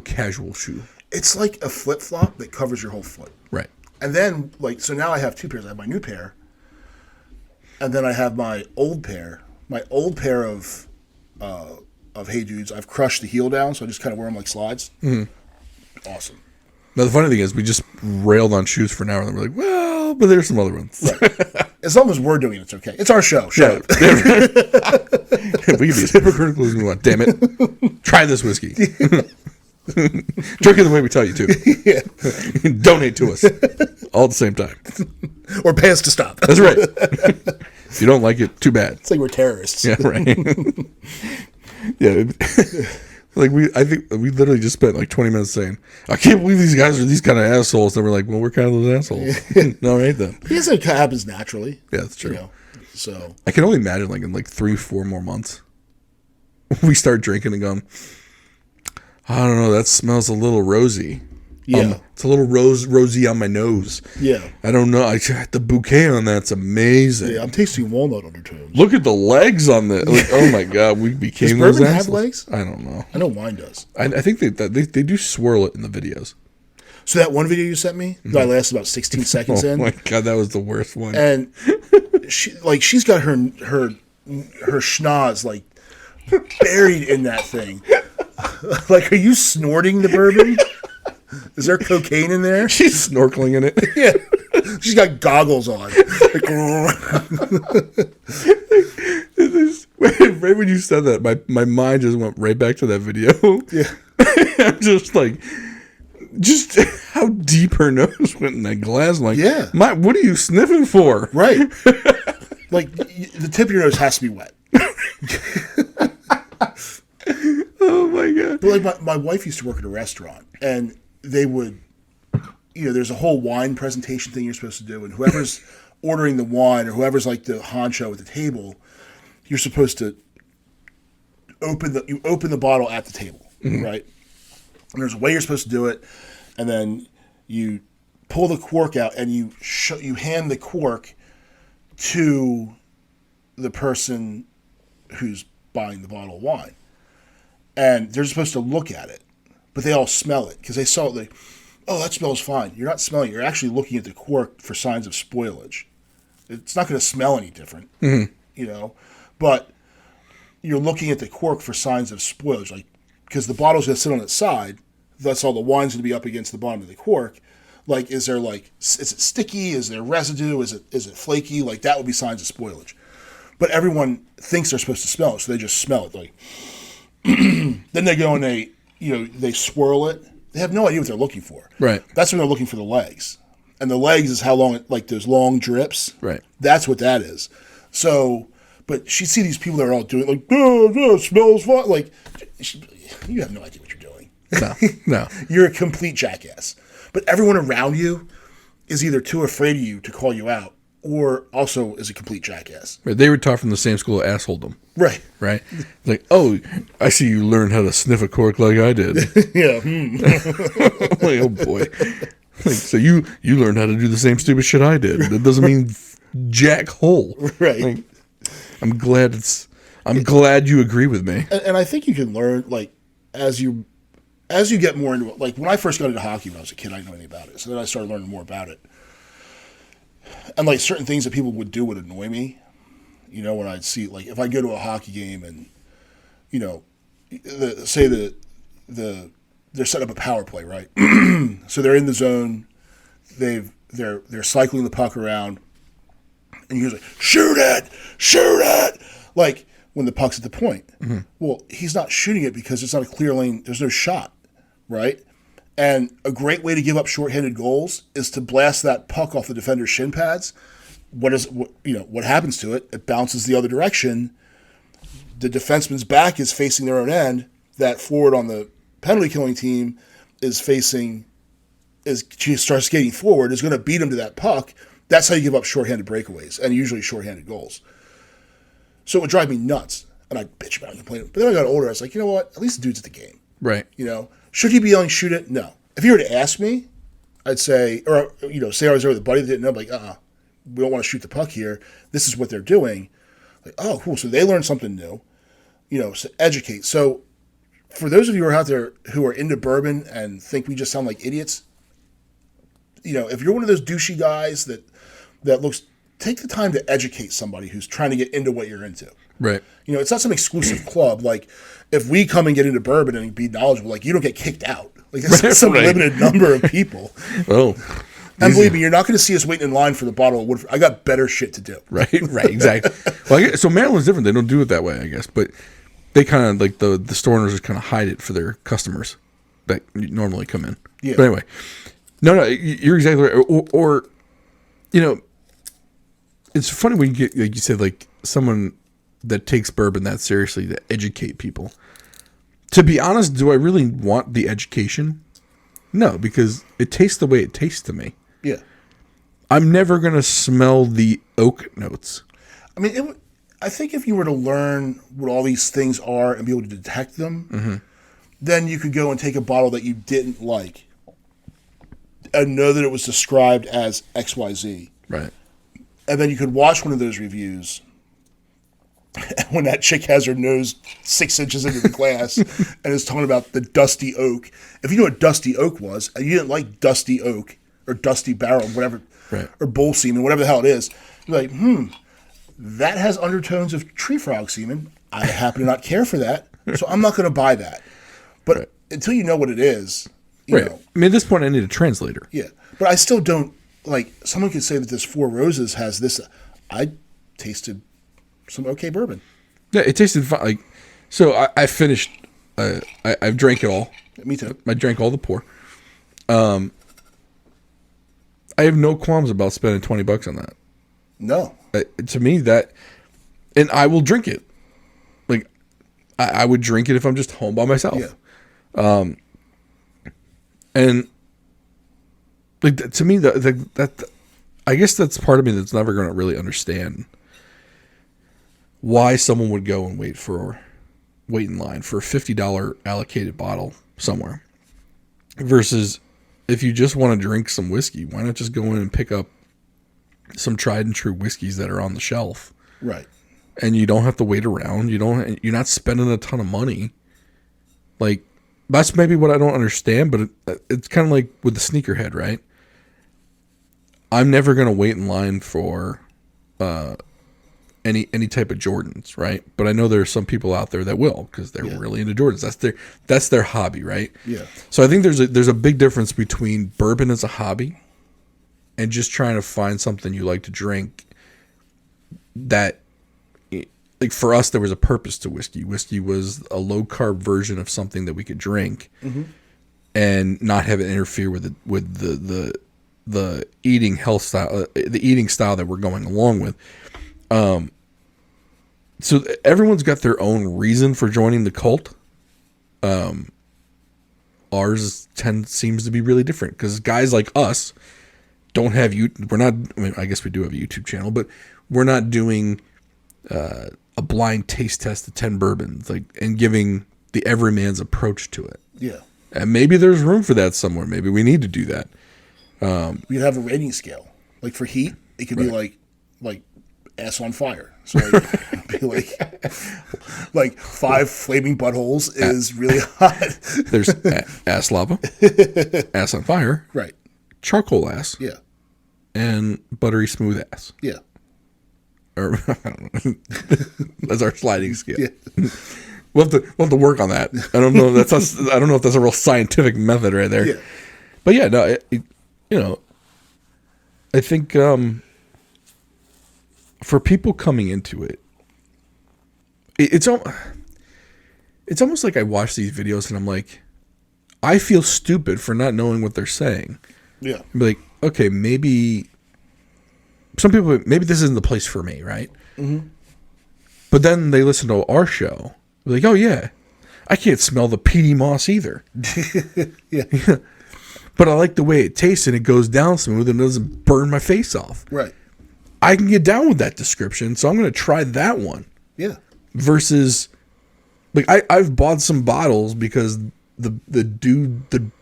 casual shoe. It's like a flip-flop that covers your whole foot. Right. And then, so now I have two pairs. I have my new pair, and then I have my old pair. My old pair of Hey Dudes, I've crushed the heel down, so I just kind of wear them like slides. Mm-hmm. Awesome. Now, the funny thing is, we just railed on shoes for an hour, and then we're like, well, but there's some other ones. Right. As long as we're doing it, it's okay. It's our show. Yeah. We can be as hypocritical as we want. Damn it. Try this whiskey. Drink it the way we tell you to. Yeah. Donate to us. All at the same time. Or pay us to stop. That's right. If you don't like it, too bad. It's like we're terrorists. Yeah, right. Yeah. I think we literally just spent like 20 minutes saying, I can't believe these guys are these kind of assholes. And we're like, well, we're kind of those assholes. No, right then. I guess it happens naturally. Yeah, that's true. So I can only imagine like in like 3-4 more months, we start drinking and going, I don't know, that smells a little rosy. Yeah. It's a little rosy on my nose. Yeah. I don't know. The bouquet on that's amazing. Yeah, I'm tasting walnut undertones. Look at the legs on the. Like, oh my god, we became does those bourbon assholes. have legs? I don't know. I know wine does. I think they do swirl it in the videos. So that one video you sent me, that lasted about 16 seconds in. Oh my god, that was the worst one. And she's got her schnoz like buried in that thing. Like, are you snorting the bourbon? Is there cocaine in there? She's snorkeling in it. Yeah. She's got goggles on. Right when you said that, my mind just went right back to that video. Yeah. I'm just like, just how deep her nose went in that glass. I'm like, yeah. What are you sniffing for? Right. Like, the tip of your nose has to be wet. Oh my god. But like my wife used to work at a restaurant, and they would, there's a whole wine presentation thing you're supposed to do, and whoever's ordering the wine or whoever's like the honcho at the table, you're supposed to open the bottle at the table, right? And there's a way you're supposed to do it, and then you pull the cork out and you hand the cork to the person who's buying the bottle of wine. And they're supposed to look at it, but they all smell it because they saw it like, oh, that smells fine. You're not smelling. You're actually looking at the cork for signs of spoilage. It's not going to smell any different, but you're looking at the cork for signs of spoilage, like because the bottle's going to sit on its side. That's all the wine's going to be up against the bottom of the cork. Like, is it sticky? Is there residue? Is it flaky? Like that would be signs of spoilage. But everyone thinks they're supposed to smell it, so they just smell it. Like, then they go and they swirl it. They have no idea what they're looking for. Right. That's when they're looking for the legs. And the legs is how long, like those long drips. Right. That's what that is. So, but she'd see these people that are all doing like, it smells fun. Like, you have no idea what you're doing. No. You're a complete jackass. But everyone around you is either too afraid of you to call you out or also is a complete jackass. Right. They were taught from the same school that assholed Right. Right? Like, oh, I see you learned how to sniff a cork like I did. Yeah. Like, oh, boy. Like, so you learned how to do the same stupid shit I did. That doesn't mean jack hole. Right. Like, I'm glad you agree with me. And I think you can learn, like, as you get more into it. Like, when I first got into hockey when I was a kid, I didn't know anything about it. So then I started learning more about it. And, like, certain things that people would do would annoy me. When I'd see, like, if I go to a hockey game and, they're setting up a power play, right? So they're in the zone. They're cycling the puck around. And you're like, shoot it! Like, when the puck's at the point. Mm-hmm. Well, he's not shooting it because it's not a clear lane. There's no shot, right? And a great way to give up shorthanded goals is to blast that puck off the defender's shin pads. What happens to it? It bounces the other direction. The defenseman's back is facing their own end. That forward on the penalty killing team she starts skating forward, is going to beat him to that puck. That's how you give up shorthanded breakaways and usually shorthanded goals. So it would drive me nuts. And I'd bitch about it and complain. But then when I got older, I was like, you know what? At least the dude's at the game. Right. Should he be yelling, shoot it? No. If you were to ask me, I'd say, or, say I was there with a buddy that didn't know, I'm like, we don't want to shoot the puck here. This is what they're doing. Like, oh, cool. So they learned something new. So educate. So for those of you who are out there who are into bourbon and think we just sound like idiots, if you're one of those douchey guys that looks, take the time to educate somebody who's trying to get into what you're into. Right. It's not some exclusive club. Like, if we come and get into bourbon and be knowledgeable, like, you don't get kicked out. Like, that's some limited number of people. Oh. And believe me, you're not going to see us waiting in line for the bottle of Woodford. I got better shit to do. Right, exactly. Well, so Maryland's different. They don't do it that way, I guess. But they kind of, like, the store owners kind of hide it for their customers that normally come in. Yeah. But anyway. No, you're exactly right. Or it's funny when you get, like you said, like someone that takes bourbon that seriously to educate people. To be honest, do I really want the education? No, because it tastes the way it tastes to me. Yeah. I'm never going to smell the oak notes. I mean, I think if you were to learn what all these things are and be able to detect them, then you could go and take a bottle that you didn't like and know that it was described as XYZ. Right. And then you could watch one of those reviews when that chick has her nose 6 inches into the glass and is talking about the dusty oak. If you knew what dusty oak was, and you didn't like dusty oak or dusty barrel, whatever, right, or bull semen, whatever the hell it is, you're like, that has undertones of tree frog semen. I happen to not care for that, so I'm not going to buy that. But until you know what it is, you know. I mean, at this point, I need a translator. Yeah, but I still don't, like, someone could say that this Four Roses has this. I tasted some okay bourbon. Yeah, it tasted fine. Like, so I finished. I've drank it all. Me too. I drank all the pour. I have no qualms about spending $20 on that. No. To me, that, and I will drink it. Like, I would drink it if I'm just home by myself. Yeah. And like to me, that I guess that's part of me that's never going to really understand why someone would go and wait in line for a $50 allocated bottle somewhere versus if you just want to drink some whiskey, why not just go in and pick up some tried and true whiskeys that are on the shelf, right? And you don't have to wait around. You're not spending a ton of money. Like, That's maybe what I don't understand, but it's kind of like with the sneakerhead, right? I'm never going to wait in line for any type of Jordans, right? But I know there are some people out there that will because they're really into Jordans. That's their hobby, right? Yeah. So I think there's a big difference between bourbon as a hobby and just trying to find something you like to drink that, like for us, there was a purpose to whiskey. Whiskey was a low carb version of something that we could drink and not have it interfere with the eating health style, the eating style that we're going along with. So everyone's got their own reason for joining the cult. Ours seems to be really different because guys like us don't have we're not. I mean, I guess we do have a YouTube channel, but we're not doing a blind taste test of 10 bourbons, and giving the everyman's approach to it. Yeah. And maybe there's room for that somewhere. Maybe we need to do that. We could have a rating scale. Like for heat, it could be like ass on fire. So it'd be like 5 flaming buttholes is really hot. There's ass lava, ass on fire, Right. charcoal ass, Yeah. and buttery smooth ass. Yeah. Or I don't know. That's our sliding scale. Yeah. We'll have to work on that. I don't know. I don't know if that's a real scientific method right there. Yeah. But yeah, no. I think for people coming into it, it's almost like I watch these videos and I'm like, I feel stupid for not knowing what they're saying. Yeah. I'd be like, okay, maybe this isn't the place for me, right? Mm-hmm. But then they listen to our show. They're like, oh yeah, I can't smell the peaty moss either. Yeah. But I like the way it tastes and it goes down smooth and doesn't burn my face off. Right. I can get down with that description, so I'm going to try that one. Yeah. Versus, like I've bought some bottles because the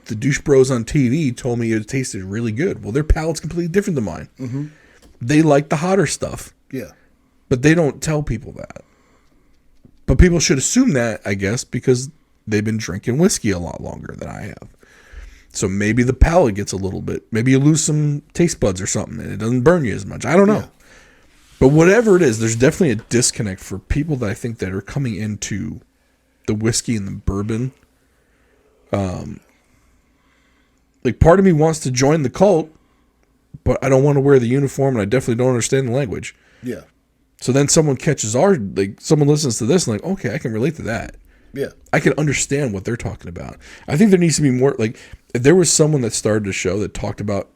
douche bros on TV told me it tasted really good. Well, their palate's completely different than mine. Mm-hmm. They like the hotter stuff. Yeah. But they don't tell people that. But people should assume that, I guess, because they've been drinking whiskey a lot longer than I have. So maybe the palate gets a little bit, maybe you lose some taste buds or something and it doesn't burn you as much. I don't know. Yeah. But whatever it is, there's definitely a disconnect for people that I think that are coming into the whiskey and the bourbon. Like part of me wants to join the cult, but I don't want to wear the uniform and I definitely don't understand the language. Yeah. So then someone someone listens to this and like, okay, I can relate to that. Yeah. I can understand what they're talking about. I think there needs to be more, like, if there was someone that started a show that talked about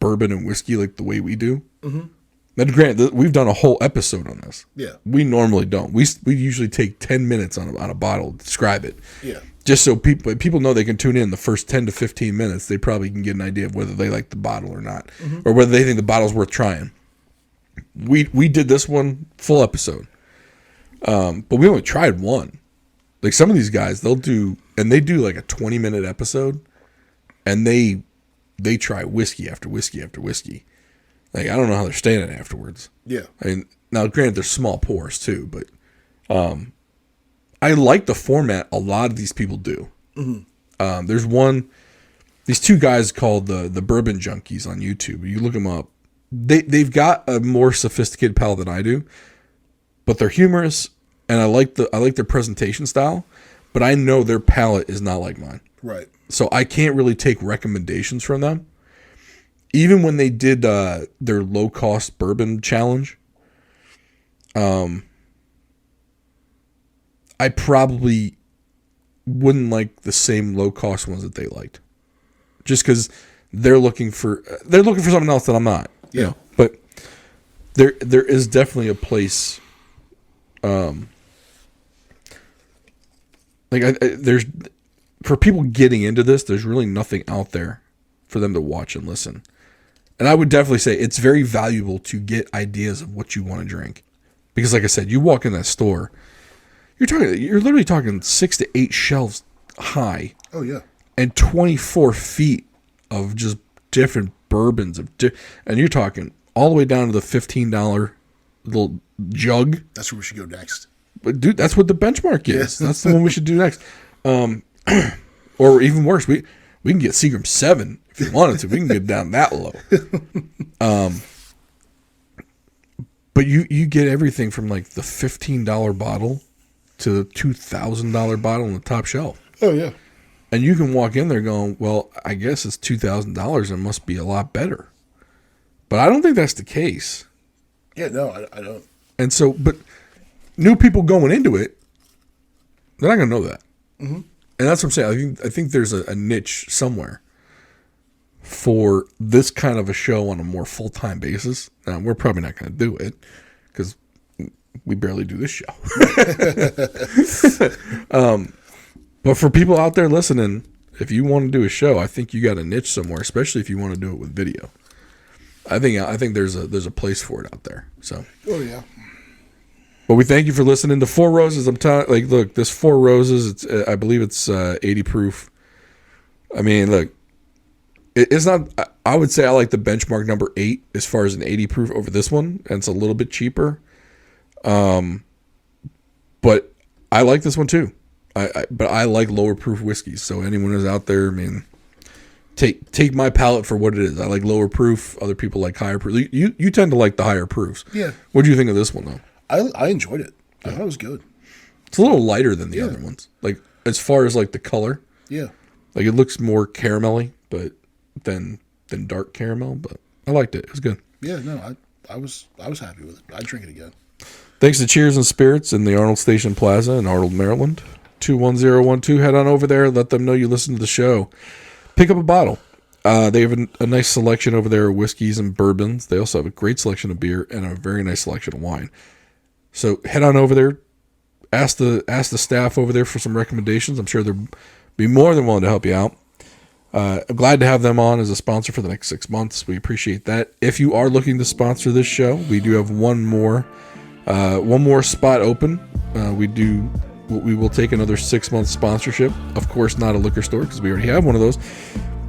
bourbon and whiskey like the way we do, then granted, we've done a whole episode on this. Yeah. We normally don't. We usually take 10 minutes on a bottle to describe it. Yeah. Just so people know they can tune in the first 10 to 15 minutes. They probably can get an idea of whether they like the bottle or not, or whether they think the bottle's worth trying. We did this one full episode, but we only tried one. Like some of these guys, they do like a 20-minute episode, and they try whiskey after whiskey after whiskey. Like I don't know how they're staying afterwards. Yeah. I mean, now granted, they're small pours too, but I like the format. A lot of these people do. Mm-hmm. There's these two guys called the Bourbon Junkies on YouTube. You look them up. They've got a more sophisticated palate than I do, but they're humorous. And I like their presentation style, but I know their palate is not like mine. Right. So I can't really take recommendations from them. Even when they did their low-cost bourbon challenge, I probably wouldn't like the same low-cost ones that they liked. Just because they're looking for something else that I'm not. Yeah. You know? But there is definitely a place. There's for people getting into this, there's really nothing out there for them to watch and listen. And I would definitely say it's very valuable to get ideas of what you want to drink. Because like I said, you walk in that store, you're literally talking 6 to 8 shelves high. Oh yeah. And 24 feet of just different bourbons and you're talking all the way down to the $15 little jug. That's where we should go next. But dude, that's what the benchmark is. Yeah. That's the one we should do next. Or even worse, we can get Seagram 7 if you wanted to. We can get down that low. But you get everything from like the $15 bottle to the $2,000 bottle on the top shelf. Oh, yeah. And you can walk in there going, well, I guess it's $2,000. It must be a lot better. But I don't think that's the case. Yeah, no, I don't. And so, but new people going into it, they're not going to know that. Mm-hmm. And that's what I'm saying. I think there's a niche somewhere for this kind of a show on a more full-time basis. Now, we're probably not going to do it because we barely do this show. But for people out there listening, if you want to do a show, I think you got a niche somewhere, especially if you want to do it with video. I think there's a place for it out there. So. Oh yeah. But we thank you for listening to Four Roses. I'm telling, like, look, this Four Roses. I believe it's 80 proof. I mean, look, it's not. I would say I like the benchmark number 8 as far as an 80 proof over this one, and it's a little bit cheaper. But I like this one too. But I like lower proof whiskeys. So anyone who's out there, I mean, take my palate for what it is. I like lower proof. Other people like higher proof. You tend to like the higher proofs. Yeah. What do you think of this one though? I enjoyed it. I thought it was good. It's a little lighter than the other ones. Like as far as like the color. Yeah. Like it looks more caramelly, but than dark caramel. But I liked it. It was good. Yeah. No, I was happy with it. I'd drink it again. Thanks to Cheers and Spirits in the Arnold Station Plaza in Arnold, Maryland. 21012. Head on over there. Let them know you listen to the show. Pick up a bottle. They have a nice selection over there of whiskeys and bourbons. They also have a great selection of beer and a very nice selection of wine. So head on over there. Ask the staff over there for some recommendations. I'm sure they'll be more than willing to help you out. I'm glad to have them on as a sponsor for the next 6 months. We appreciate that. If you are looking to sponsor this show, we do have one more spot open. We will take another 6-month sponsorship. Of course, not a liquor store because we already have one of those.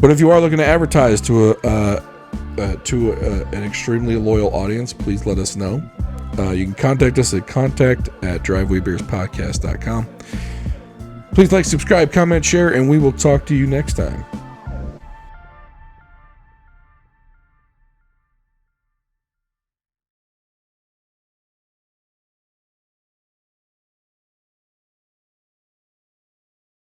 But if you are looking to advertise to an extremely loyal audience, please let us know. You can contact us at contact@drivewaybeerspodcast.com. Please like, subscribe, comment, share, and we will talk to you next time.